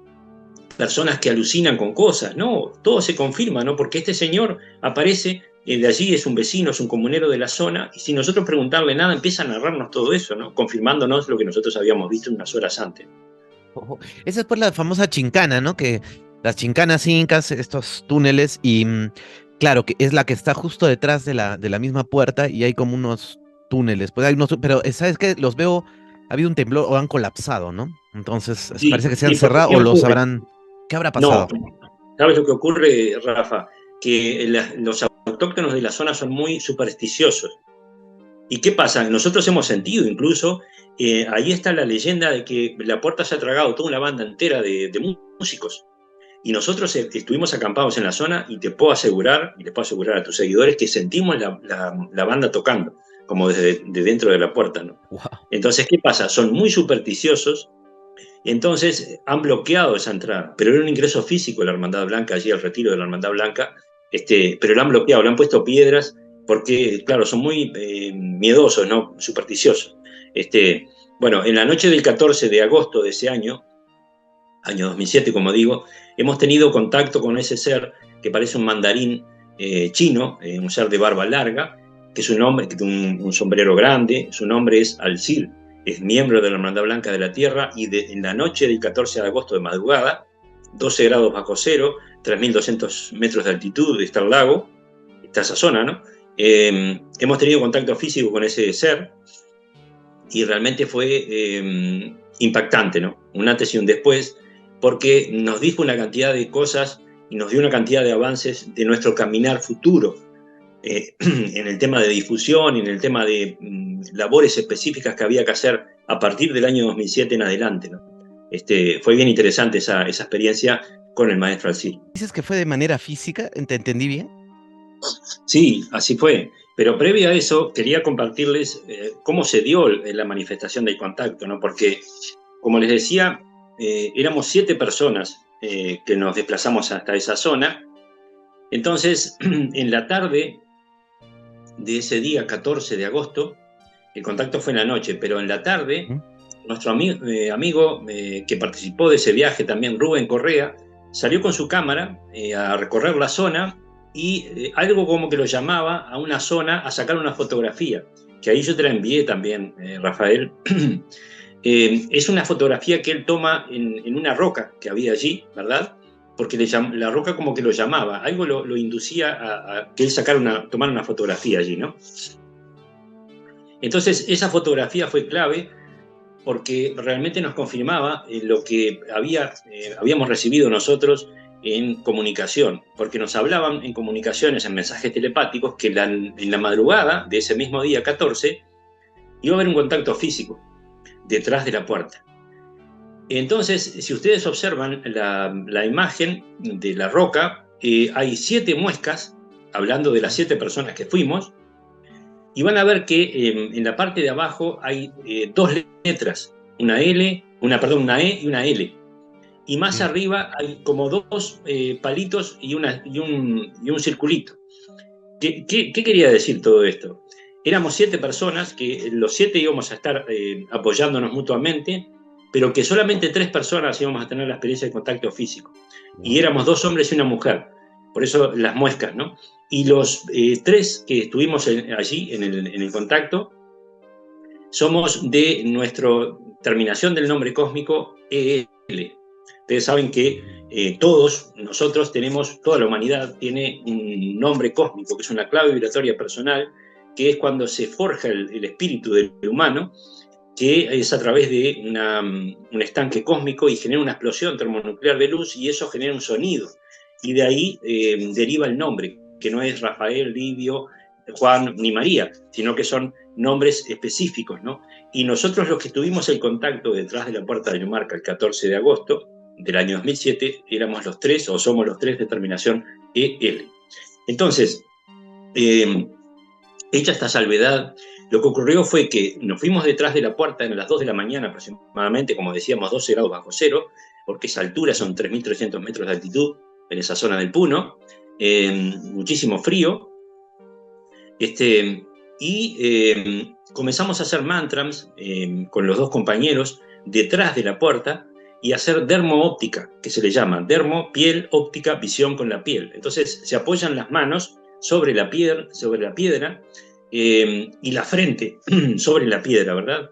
personas que alucinan con cosas. No, todo se confirma, ¿no? Porque este señor aparece, de allí es un vecino, es un comunero de la zona, y sin nosotros preguntarle nada empieza a narrarnos todo eso, ¿no? Confirmándonos lo que nosotros habíamos visto unas horas antes. Ojo. Esa es pues la famosa chincana, ¿no? Que las chincanas incas, estos túneles, y claro, que es la que está justo detrás de la misma puerta y hay como unos túneles. Pues hay unos, pero ¿sabes qué? Los veo, ha habido un temblor o han colapsado, ¿no? Entonces Sí, parece que se han sí, porque cerrado ¿qué o los ocurre? habrán. ¿Qué habrá No, pasado? ¿sabes lo que ocurre, Rafa? Que los autóctonos de la zona son muy supersticiosos. ¿Y qué pasa? Nosotros hemos sentido incluso, ahí está la leyenda de que la puerta se ha tragado toda una banda entera de músicos. Y nosotros estuvimos acampados en la zona y te puedo asegurar, y les puedo asegurar a tus seguidores, que sentimos la banda tocando, como desde de dentro de la puerta, ¿no? Wow. Entonces, ¿qué pasa? Son muy supersticiosos, y entonces han bloqueado esa entrada. Pero era un ingreso físico la Hermandad Blanca, allí al retiro de la Hermandad Blanca, pero lo han bloqueado, le han puesto piedras, porque, claro, son muy miedosos, ¿no? Supersticiosos. Bueno, en la noche del 14 de agosto de ese año 2007, como digo, hemos tenido contacto con ese ser que parece un mandarín chino, un ser de barba larga, que su nombre, que tiene un sombrero grande, su nombre es Alcil, es miembro de la Hermandad Blanca de la Tierra y en la noche del 14 de agosto de madrugada, 12 grados bajo cero, 3.200 metros de altitud está el lago, está esa zona, ¿no? Hemos tenido contacto físico con ese ser y realmente fue impactante, ¿no? Un antes y un después, porque nos dijo una cantidad de cosas y nos dio una cantidad de avances de nuestro caminar futuro en el tema de difusión y en el tema de labores específicas que había que hacer a partir del año 2007 en adelante, ¿no? Fue bien interesante esa experiencia con el maestro Alcil. ¿Dices que fue de manera física? ¿Te entendí bien? Sí, así fue. Pero previo a eso, quería compartirles cómo se dio la manifestación del contacto, ¿no? Porque, como les decía, éramos 7 personas que nos desplazamos hasta esa zona. Entonces, en la tarde de ese día 14 de agosto, el contacto fue en la noche, pero en la tarde, nuestro amigo que participó de ese viaje también, Rubén Correa, salió con su cámara a recorrer la zona y algo como que lo llamaba a una zona a sacar una fotografía, que ahí yo te la envié también, Rafael. Es una fotografía que él toma en una roca que había allí, ¿verdad? Porque la roca como que lo llamaba, algo lo inducía a que él tomara una fotografía allí, ¿no? Entonces esa fotografía fue clave porque realmente nos confirmaba lo que habíamos recibido nosotros en comunicación, porque nos hablaban en comunicaciones, en mensajes telepáticos, que en la madrugada de ese mismo día 14 iba a haber un contacto físico detrás de la puerta. Entonces, si ustedes observan la imagen de la roca, hay 7 muescas, hablando de las 7 personas que fuimos, y van a ver que en la parte de abajo hay dos letras, una E y una L. Y más arriba hay como dos palitos y un circulito. ¿Qué quería decir todo esto? Éramos 7 personas, que los 7 íbamos a estar apoyándonos mutuamente, pero que solamente 3 personas íbamos a tener la experiencia de contacto físico. Y éramos 2 hombres y una mujer. Por eso las muescas, ¿no? Y los 3 que estuvimos allí en el contacto somos de nuestra terminación del nombre cósmico EL. Ustedes saben que todos nosotros tenemos, toda la humanidad tiene un nombre cósmico, que es una clave vibratoria personal, que es cuando se forja el espíritu del humano, que es a través de un estanque cósmico y genera una explosión termonuclear de luz, y eso genera un sonido. Y de ahí deriva el nombre, que no es Rafael, Livio, Juan ni María, sino que son nombres específicos, ¿no? Y nosotros, los que tuvimos el contacto detrás de la puerta de Yumarca el 14 de agosto del año 2007, éramos los 3, o somos los 3 de terminación EL. Entonces, hecha esta salvedad, lo que ocurrió fue que nos fuimos detrás de la puerta a las 2 de la mañana aproximadamente, como decíamos, 12 grados bajo cero, porque esa altura son 3.300 metros de altitud en esa zona del Puno, muchísimo frío, comenzamos a hacer mantras con los 2 compañeros detrás de la puerta y hacer dermo-óptica, que se le llama dermo, piel, óptica, visión con la piel. Entonces se apoyan las manos sobre la piedra y la frente sobre la piedra, ¿verdad?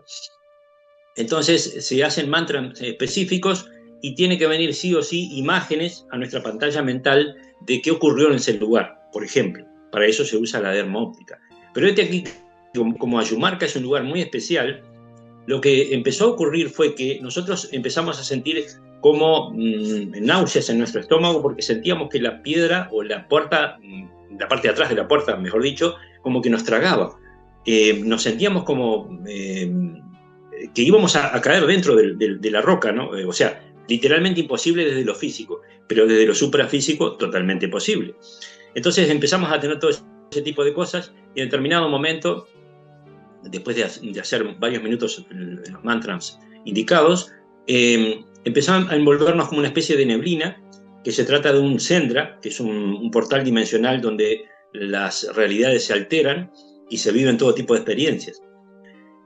Entonces se hacen mantras específicos y tiene que venir sí o sí imágenes a nuestra pantalla mental de qué ocurrió en ese lugar, por ejemplo. Para eso se usa la dermo-óptica. Pero aquí, como Ayumarca es un lugar muy especial, lo que empezó a ocurrir fue que nosotros empezamos a sentir como náuseas en nuestro estómago, porque sentíamos que la piedra o la puerta, la parte de atrás de la puerta, mejor dicho, como que nos tragaba. Nos sentíamos como que íbamos a caer dentro de la roca, ¿no? O sea, literalmente imposible desde lo físico, pero desde lo suprafísico totalmente posible. Entonces empezamos a tener todo ese tipo de cosas, y en determinado momento, después de hacer varios minutos en los mantras indicados, empezaron a envolvernos como una especie de neblina, que se trata de un sendra, que es un portal dimensional donde las realidades se alteran y se viven todo tipo de experiencias.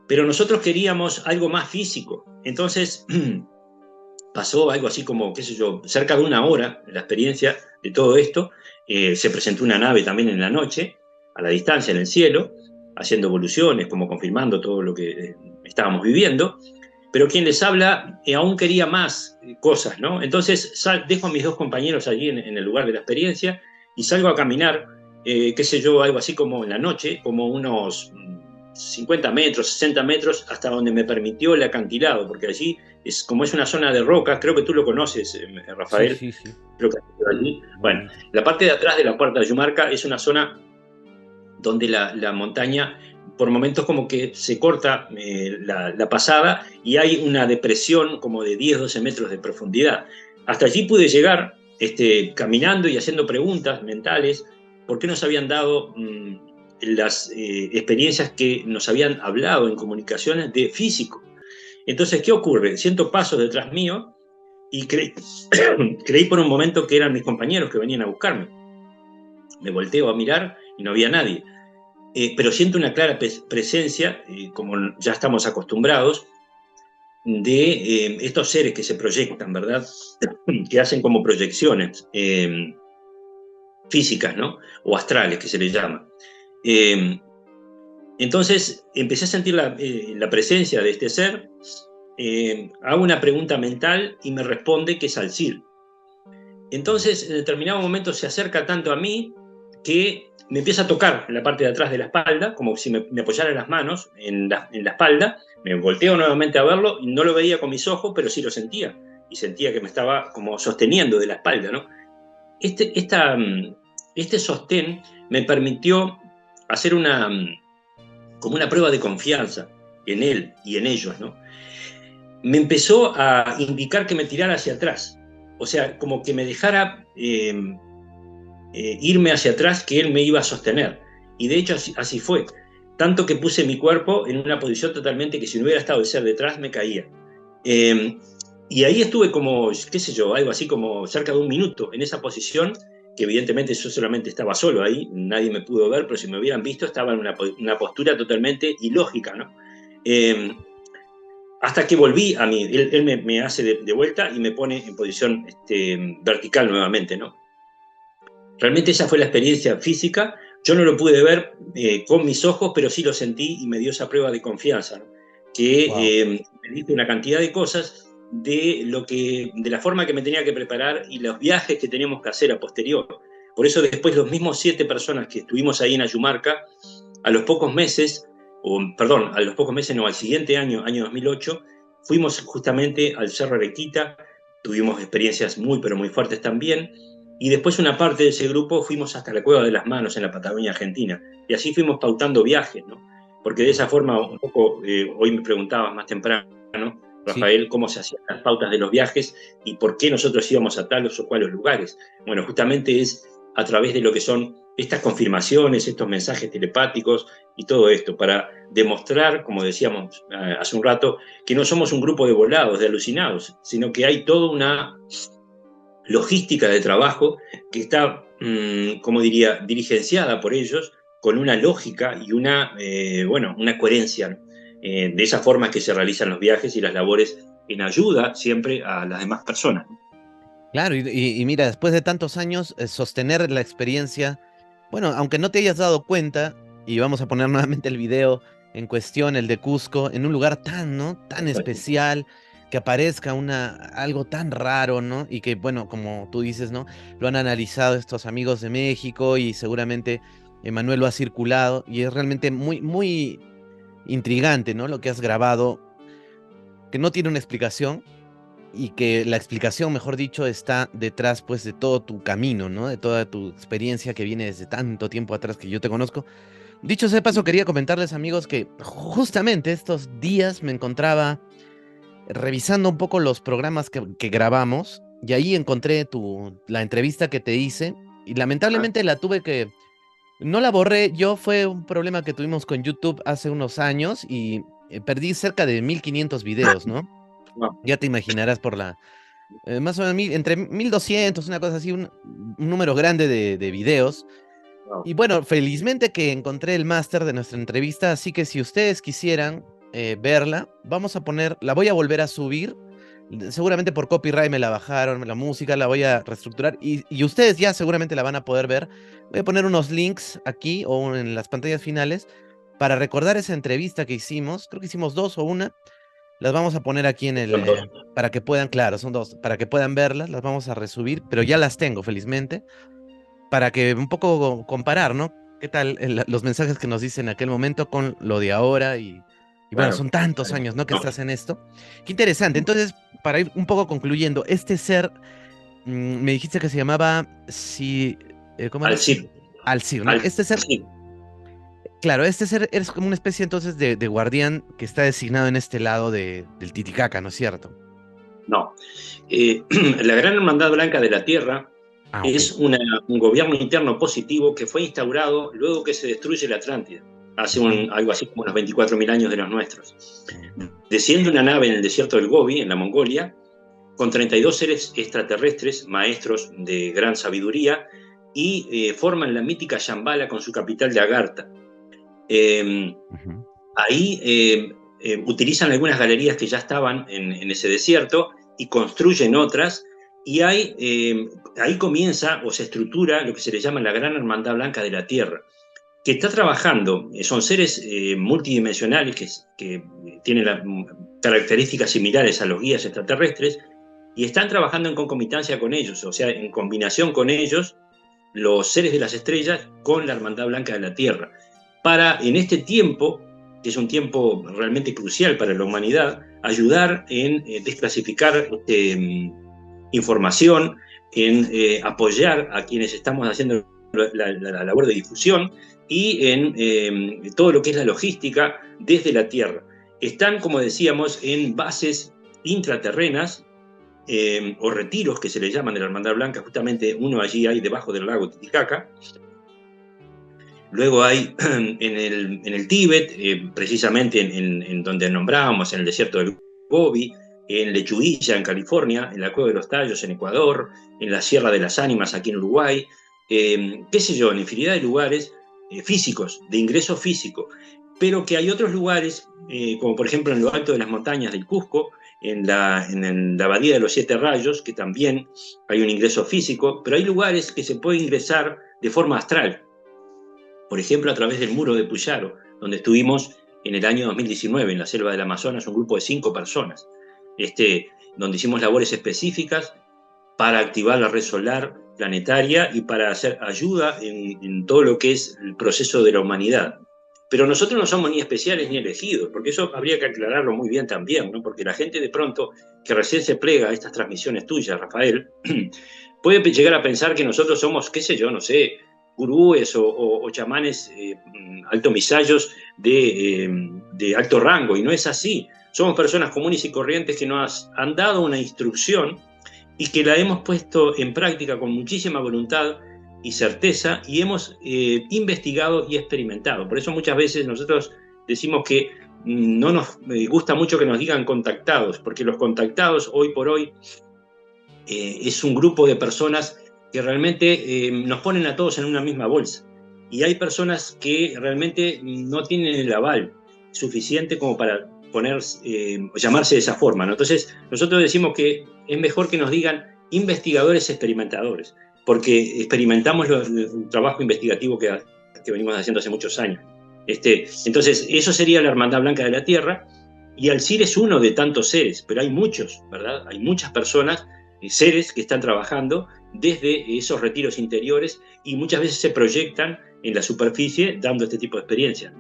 Pero nosotros queríamos algo más físico. Entonces pasó algo así como, qué sé yo, cerca de una hora la experiencia de todo esto. Se presentó una nave también en la noche, a la distancia en el cielo, haciendo evoluciones, como confirmando todo lo que estábamos viviendo. Pero quien les habla aún quería más cosas, ¿no? Entonces dejo a mis 2 compañeros allí en el lugar de la experiencia y salgo a caminar, qué sé yo, algo así como en la noche, como unos 50 metros, 60 metros, hasta donde me permitió el acantilado, porque allí, como es una zona de roca, creo que tú lo conoces, Rafael. Sí, sí, sí. Creo que allí. Bueno, la parte de atrás de la puerta de Yumarca es una zona donde la montaña, por momentos como que se corta la pasada, y hay una depresión como de 10, 12 metros de profundidad. Hasta allí pude llegar caminando y haciendo preguntas mentales, por qué nos habían dado las experiencias que nos habían hablado en comunicaciones de físico. Entonces, ¿qué ocurre? Siento pasos detrás mío y creí por un momento que eran mis compañeros que venían a buscarme. Me volteo a mirar y no había nadie. Pero siento una clara presencia, como ya estamos acostumbrados, de estos seres que se proyectan, ¿verdad? Que hacen como proyecciones físicas, ¿no? O astrales, que se les llama. Entonces empecé a sentir la presencia de este ser, hago una pregunta mental y me responde que es Alcir. Entonces en determinado momento se acerca tanto a mí que me empieza a tocar en la parte de atrás de la espalda, como si me apoyara las manos en la espalda. Me volteo nuevamente a verlo y no lo veía con mis ojos, pero sí lo sentía, y sentía que me estaba como sosteniendo de la espalda, ¿no? Este sostén me permitió hacer como una prueba de confianza en él y en ellos, ¿no? Me empezó a indicar que me tirara hacia atrás, o sea, como que me dejara irme hacia atrás, que él me iba a sostener. Y de hecho así fue. tanto que puse mi cuerpo en una posición totalmente que si no hubiera estado el ser detrás me caía. Y ahí estuve como, qué sé yo, algo así como cerca de un minuto en esa posición, que evidentemente yo solamente estaba solo ahí, nadie me pudo ver, pero si me hubieran visto estaba en una postura totalmente ilógica, ¿no? Hasta que volví a mí, él me hace de vuelta y me pone en posición vertical nuevamente, ¿no? Realmente esa fue la experiencia física. Yo no lo pude ver con mis ojos, pero sí lo sentí y me dio esa prueba de confianza, ¿no? Que me dijo una cantidad de cosas de la forma que me tenía que preparar y los viajes que teníamos que hacer a posterior. Por eso después los mismos 7 personas que estuvimos ahí en Ayumarca, a los pocos meses, a los pocos meses no, al siguiente año, año 2008, fuimos justamente al Cerro Arequita, tuvimos experiencias muy, pero muy fuertes también, y después una parte de ese grupo fuimos hasta la Cueva de las Manos en la Patagonia Argentina, y así fuimos pautando viajes, ¿no? Porque de esa forma, un poco, hoy me preguntabas más temprano, Sí. Rafael, cómo se hacían las pautas de los viajes y por qué nosotros íbamos a tales o cuales lugares. Bueno, justamente es a través de lo que son estas confirmaciones, estos mensajes telepáticos y todo esto, para demostrar, como decíamos hace un rato, que no somos un grupo de volados, de alucinados, sino que hay toda una logística de trabajo que está, como diría, dirigenciada por ellos con una lógica y una coherencia, ¿no? De esa forma que se realizan los viajes y las labores en ayuda siempre a las demás personas. Claro, y mira, después de tantos años, sostener la experiencia, bueno, aunque no te hayas dado cuenta, y vamos a poner nuevamente el video en cuestión, el de Cusco, en un lugar tan, ¿no? Tan especial, que aparezca algo tan raro, ¿no? Y que, bueno, como tú dices, ¿no? Lo han analizado estos amigos de México y seguramente Emanuel lo ha circulado, y es realmente muy, muy intrigante, ¿no? Lo que has grabado, que no tiene una explicación y que la explicación, mejor dicho, está detrás, pues, de todo tu camino, ¿no? De toda tu experiencia que viene desde tanto tiempo atrás que yo te conozco. Dicho sea de paso, quería comentarles, amigos, que justamente estos días me encontraba revisando un poco los programas que grabamos y ahí encontré la entrevista que te hice y Ajá. lamentablemente no la borré yo, fue un problema que tuvimos con YouTube hace unos años y perdí cerca de 1500 videos, ¿no? No, Ya te imaginarás por más o menos entre 1200, una cosa así, un número grande de videos. no. Y bueno, felizmente que encontré el máster de nuestra entrevista, así que si ustedes quisieran verla, la voy a volver a subir. Seguramente por copyright me la bajaron, la música la voy a reestructurar y ustedes ya seguramente la van a poder ver. Voy a poner unos links aquí o en las pantallas finales para recordar esa entrevista que hicimos. Creo que hicimos dos o una. Las vamos a poner aquí Son dos. para que puedan, claro, son dos, para que puedan verlas, las vamos a resubir, pero ya las tengo, felizmente, para que un poco comparar, ¿no? ¿Qué tal los mensajes que nos dicen en aquel momento con lo de ahora? Y bueno, Claro, son tantos claro. años, ¿no? Que No. estás en esto. Qué interesante. Entonces, para ir un poco concluyendo, este ser, me dijiste que se llamaba, ¿cómo era? Al CIP, Alcir, ¿no? al Este ser, CIP. claro, este ser es como una especie entonces de guardián que está designado en este lado del Titicaca, ¿no es cierto? No. La Gran Hermandad Blanca de la Tierra Ah, ok. es un gobierno interno positivo que fue instaurado luego que se destruye la Atlántida, hace Ujú, algo así como unos 24.000 años de los nuestros. ujú, Desciende una nave en el desierto del Gobi, en la Mongolia, con 32 seres extraterrestres, maestros de gran sabiduría, y forman la mítica Shambhala con su capital de Agartha. Eh, ujú. Ahí utilizan algunas galerías que ya estaban en ese desierto y construyen otras, y ahí comienza o se estructura lo que se le llama la Gran Hermandad Blanca de la Tierra, que está trabajando, son seres multidimensionales que tienen características similares a los guías extraterrestres, y están trabajando en concomitancia con ellos, o sea, en combinación con ellos, los seres de las estrellas con la Hermandad Blanca de la Tierra, para en este tiempo, que es un tiempo realmente crucial para la humanidad, ayudar en desclasificar información, en apoyar a quienes estamos haciendo la labor de difusión y en todo lo que es la logística desde la Tierra. Están, como decíamos, en bases intraterrenas o retiros que se le llaman de la Hermandad Blanca, justamente uno allí hay debajo del lago Titicaca, Luego hay en el Tíbet, precisamente en donde nombrábamos, en el desierto del Gobi, en Lechuguilla, en California, en la Cueva de los Tallos, en Ecuador, en la Sierra de las Ánimas, aquí en Uruguay, qué sé yo, en infinidad de lugares físicos, de ingreso físico, pero que hay otros lugares, como por ejemplo en lo alto de las montañas del Cusco, en la Abadía de los Siete Rayos, que también hay un ingreso físico, pero hay lugares que se puede ingresar de forma astral, por ejemplo a través del Muro de Puyaro, donde estuvimos en el año 2019 en la selva del Amazonas, un grupo de 5 personas, donde hicimos labores específicas para activar la red solar planetaria y para hacer ayuda en todo lo que es el proceso de la humanidad. Pero nosotros no somos ni especiales ni elegidos, porque eso habría que aclararlo muy bien también, ¿no? Porque la gente de pronto que recién se plega a estas transmisiones tuyas, Rafael, puede llegar a pensar que nosotros somos, qué sé yo, no sé, gurúes o chamanes altomisayos de alto rango, y no es así. Somos personas comunes y corrientes que nos han dado una instrucción y que la hemos puesto en práctica con muchísima voluntad y certeza, y hemos investigado y experimentado. Por eso muchas veces nosotros decimos que no nos gusta mucho que nos digan contactados, porque los contactados hoy por hoy es un grupo de personas que realmente nos ponen a todos en una misma bolsa. Y hay personas que realmente no tienen el aval suficiente como para llamarse de esa forma, ¿no? Entonces, nosotros decimos que es mejor que nos digan investigadores experimentadores, porque experimentamos el trabajo investigativo que venimos haciendo hace muchos años. Entonces, eso sería la Hermandad Blanca de la Tierra, y Alcir es uno de tantos seres, pero hay muchos, ¿verdad? Hay muchas personas, seres que están trabajando desde esos retiros interiores y muchas veces se proyectan en la superficie dando este tipo de experiencias.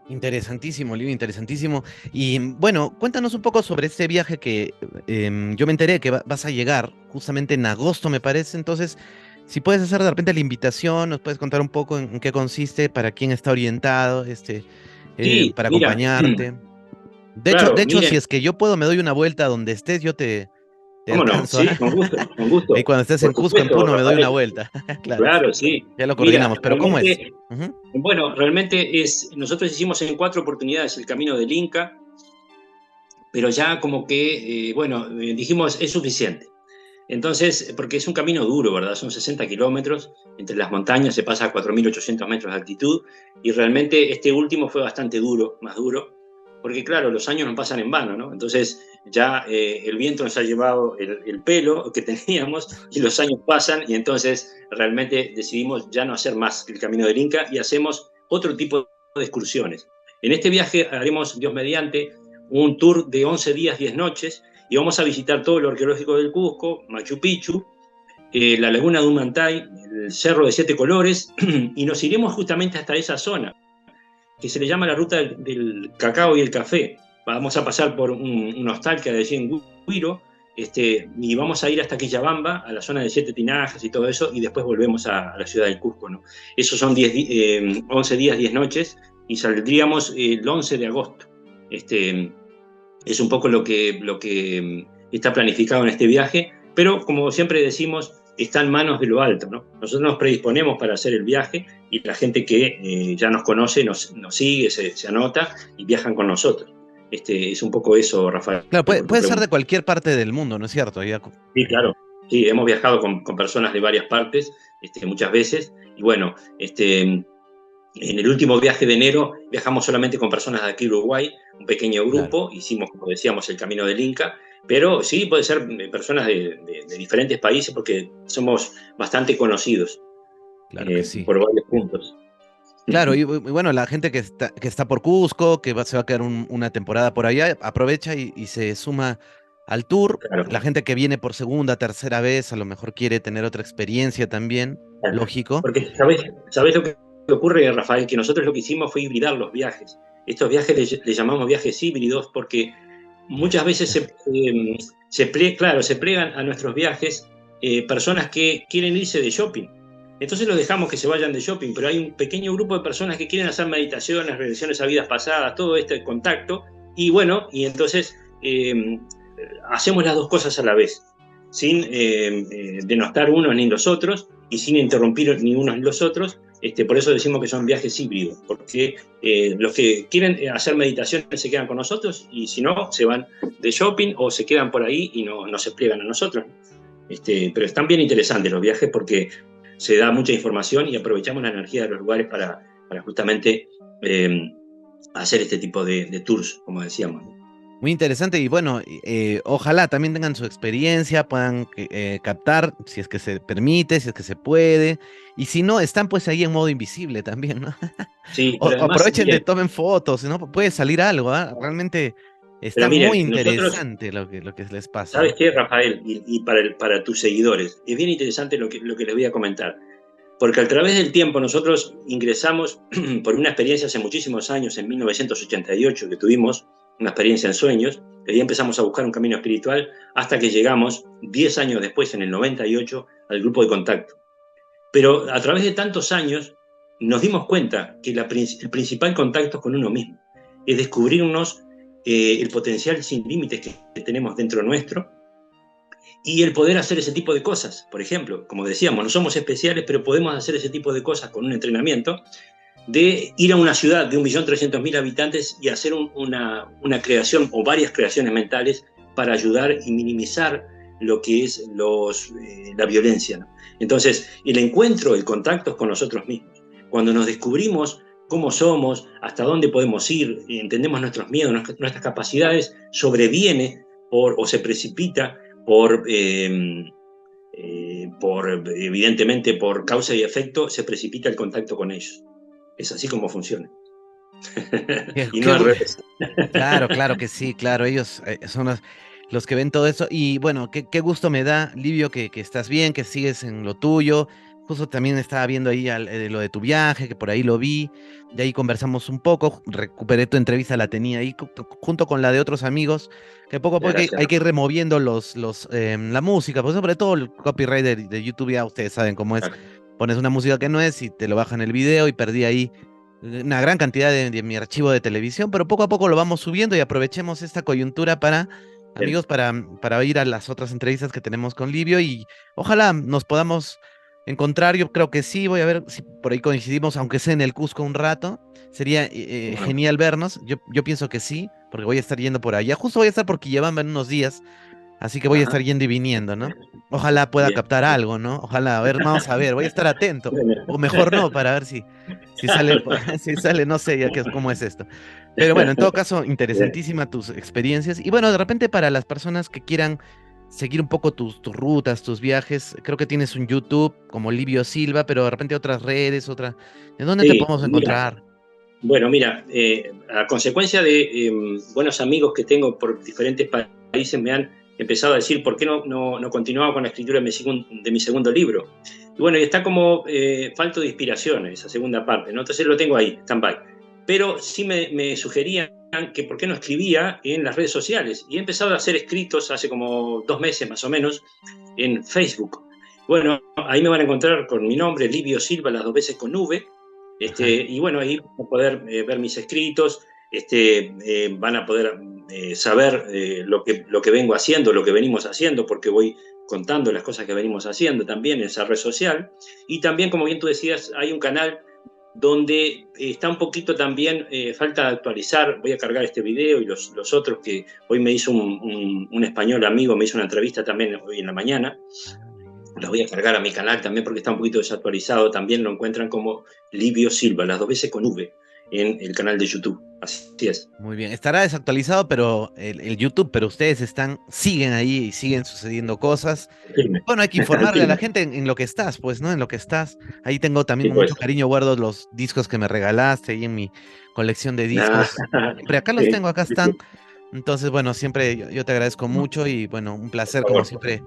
Interesantísimo, Livio, interesantísimo. Y bueno, cuéntanos un poco sobre este viaje que yo me enteré que vas a llegar justamente en agosto, me parece. Entonces, si puedes hacer de repente la invitación, nos puedes contar un poco en qué consiste, para quién está orientado, Sí, para mira, acompañarte. claro, De hecho, si miren, es que yo puedo, me doy una vuelta donde estés, yo te cómo no, alcanzo. sí, con gusto, con gusto. Ahí cuando estés en Por Cusco, en supuesto, Puno, me doy una Rafael, vuelta. Claro, claro, sí. ya lo Mira, coordinamos. Pero ¿cómo es? realmente, Ujú. bueno, realmente nosotros hicimos en 4 oportunidades el Camino del Inca, pero ya como que, dijimos, es suficiente. Entonces, porque es un camino duro, ¿verdad? Son 60 kilómetros, entre las montañas se pasa a 4.800 metros de altitud, y realmente este último fue bastante duro, más duro, porque claro, los años no pasan en vano, ¿no? Entonces ya el viento nos ha llevado el pelo que teníamos, y los años pasan, y entonces realmente decidimos ya no hacer más el Camino del Inca y hacemos otro tipo de excursiones. En este viaje haremos, Dios mediante, un tour de 11 días, 10 noches, y vamos a visitar todo lo arqueológico del Cusco, Machu Picchu, la laguna de Humantay, el Cerro de Siete Colores, y nos iremos justamente hasta esa zona, que se le llama la ruta del cacao y el café. Vamos a pasar por un hostal que hay allí en Huiro, y vamos a ir hasta Quillabamba, a la zona de Siete Tinajas y todo eso, y después volvemos a la ciudad del Cusco, ¿no? Esos son 11 días, 10 noches, y saldríamos el 11 de agosto. Es un poco lo que está planificado en este viaje, pero como siempre decimos, está en manos de lo alto, ¿no? Nosotros nos predisponemos para hacer el viaje, y la gente que ya nos conoce nos sigue, se anota y viajan con nosotros. Es un poco eso, Rafael. Claro, por tu puede ser de pregunta. cualquier parte del mundo, ¿no es cierto? Sí, claro. Sí, hemos viajado con personas de varias partes, muchas veces, y bueno, en el último viaje de enero viajamos solamente con personas de aquí de Uruguay, un pequeño Claro, grupo, hicimos, como decíamos, el Camino del Inca, pero sí puede ser personas de diferentes países, porque somos bastante conocidos claro que sí. por varios puntos. Claro, y bueno, la gente que está por Cusco, se va a quedar una temporada por allá, aprovecha y se suma al tour. Claro, La gente que viene por segunda, tercera vez, a lo mejor quiere tener otra experiencia también, claro. lógico. Porque ¿sabés lo que ocurre, Rafael? Que nosotros lo que hicimos fue hibridar los viajes. Estos viajes le llamamos viajes híbridos, porque muchas veces se plegan a nuestros viajes personas que quieren irse de shopping. Entonces los dejamos que se vayan de shopping, pero hay un pequeño grupo de personas que quieren hacer meditaciones, regresiones a vidas pasadas, todo este contacto, y bueno, y entonces hacemos las dos cosas a la vez, sin denostar unos ni los otros, y sin interrumpir ni unos ni los otros. Por eso decimos que son viajes híbridos, porque los que quieren hacer meditación se quedan con nosotros y si no, se van de shopping o se quedan por ahí y no se pliegan a nosotros. Pero están bien interesantes los viajes porque se da mucha información y aprovechamos la energía de los lugares para justamente hacer este tipo de tours, como decíamos. Muy interesante y bueno, ojalá también tengan su experiencia, puedan captar si es que se permite, si es que se puede, y si no, están pues ahí en modo invisible también, ¿no? Sí, O pero además, aprovechen de bien, tomen fotos, ¿no? Puede salir algo, ¿ah? Realmente pero está muy miren, nosotros, interesante lo que les pasa, ¿sabes ¿ah? qué, Rafael? Y para tus seguidores, es bien interesante lo que les voy a comentar. Porque a través del tiempo nosotros ingresamos por una experiencia hace muchísimos años, en 1988, que tuvimos una experiencia en sueños, y ahí empezamos a buscar un camino espiritual hasta que llegamos 10 años después, en el 98, al grupo de contacto. Pero a través de tantos años nos dimos cuenta que el principal contacto es con uno mismo, es descubrirnos el potencial sin límites que tenemos dentro nuestro y el poder hacer ese tipo de cosas. Por ejemplo, como decíamos, no somos especiales, pero podemos hacer ese tipo de cosas con un entrenamiento de ir a una ciudad de 1.300.000 habitantes y hacer una creación o varias creaciones mentales para ayudar y minimizar lo que es la violencia, ¿no? Entonces, el encuentro, el contacto es con nosotros mismos. Cuando nos descubrimos cómo somos, hasta dónde podemos ir, entendemos nuestros miedos, nuestras capacidades, sobreviene o se precipita evidentemente, por causa y efecto, se precipita el contacto con ellos. Es así como funciona. Qué- Y qué no al gu- revés. Claro, claro que sí, claro, ellos son los que ven todo eso. Y bueno, qué gusto me da, Livio, que estás bien, que sigues en lo tuyo. Justo también estaba viendo ahí lo de tu viaje, que por ahí lo vi. De ahí conversamos un poco, recuperé tu entrevista, la tenía ahí junto con la de otros amigos, que poco a poco Gracias. hay que ir removiendo la música, pues sobre todo el copyright de YouTube, ya ustedes saben cómo es. Pones una música que no es y te lo bajan el video y perdí ahí una gran cantidad de mi archivo de televisión, pero poco a poco lo vamos subiendo y aprovechemos esta coyuntura para, Bien. amigos, para ir a las otras entrevistas que tenemos con Livio y ojalá nos podamos encontrar. Yo creo que sí, voy a ver si por ahí coincidimos, aunque sea en el Cusco un rato. Sería Bueno, genial vernos. Yo pienso que sí, porque voy a estar yendo por allá. Justo voy a estar por Quillabamba en unos días, así que voy a ajá, estar yendo y viniendo, ¿no? Ojalá pueda bien. captar algo, ¿no? Ojalá, a ver, vamos a ver, voy a estar atento. O Bueno. mejor no, para ver si sale, si sale, no sé ya cómo es esto. Pero bueno, en todo caso, Bien. interesantísima tus experiencias. Y bueno, de repente para las personas que quieran seguir un poco tus rutas, tus viajes, creo que tienes un YouTube como Livio Silva, pero de repente otras redes, ¿en dónde te Sí, podemos mira, encontrar? bueno, mira, a consecuencia de buenos amigos que tengo por diferentes países me han empezado a decir por qué no continuaba con la escritura de mi segundo libro. Y bueno, y está como falto de inspiración esa segunda parte, ¿no? Entonces lo tengo ahí, stand-by. Pero sí me sugerían que por qué no escribía en las redes sociales. Y he empezado a hacer escritos hace como 2 meses más o menos en Facebook. Bueno, ahí me van a encontrar con mi nombre, Livio Silva, las 2 veces con V. Ajá. Y bueno, ahí van a poder ver mis escritos, van a poder saber lo que vengo haciendo, lo que venimos haciendo, porque voy contando las cosas que venimos haciendo también en esa red social. Y también, como bien tú decías, hay un canal donde está un poquito también, falta actualizar, voy a cargar este video y los otros que hoy me hizo un español amigo, me hizo una entrevista también hoy en la mañana, Ah, muy bien. los voy a cargar a mi canal también porque está un poquito desactualizado. También lo encuentran como Livio Silva, las 2 veces con V, en el canal de YouTube. Así es. Muy bien, estará desactualizado, pero el YouTube, pero ustedes siguen ahí y siguen sucediendo cosas. Firme. Bueno, hay que informarle a la Firme. gente en lo que estás, pues, ¿no? En lo que estás. Ahí tengo también Sí, con mucho pues. cariño, guardo los discos que me regalaste ahí en mi colección de Ah, discos. Siempre acá los sí, tengo, acá sí, sí, están. Entonces, bueno, siempre yo te agradezco mucho y bueno, un por placer como favor. siempre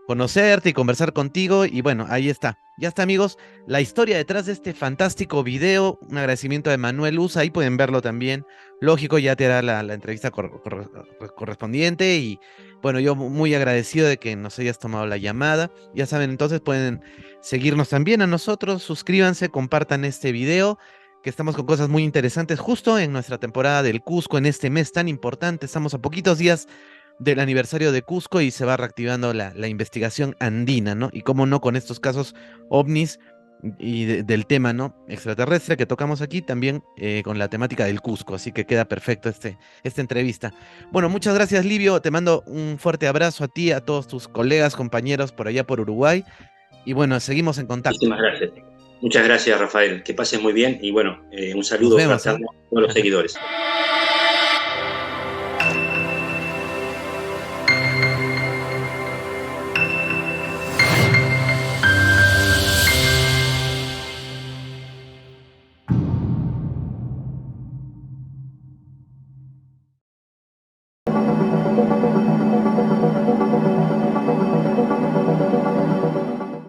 conocerte y conversar contigo. Y bueno, ahí está. Ya está, amigos, la historia detrás de este fantástico video. Un agradecimiento de Manuel Usa, ahí pueden verlo también. Lógico, ya te hará la entrevista correspondiente y bueno, yo muy agradecido de que nos hayas tomado la llamada. Ya saben, entonces pueden seguirnos también a nosotros, suscríbanse, compartan este video, que estamos con cosas muy interesantes justo en nuestra temporada del Cusco, en este mes tan importante. Estamos a poquitos días del aniversario de Cusco y se va reactivando la investigación andina, ¿no? Y cómo no, con estos casos ovnis del tema, ¿no? Extraterrestre que tocamos aquí, también con la temática del Cusco, así que queda perfecto esta entrevista. Bueno, muchas gracias, Livio, te mando un fuerte abrazo a ti, a todos tus colegas, compañeros por allá por Uruguay, y bueno, seguimos en contacto. Muchísimas gracias. Muchas gracias, Rafael. Que pases muy bien y bueno, un Nos saludo vemos, ¿ah? fraterno a todos los seguidores.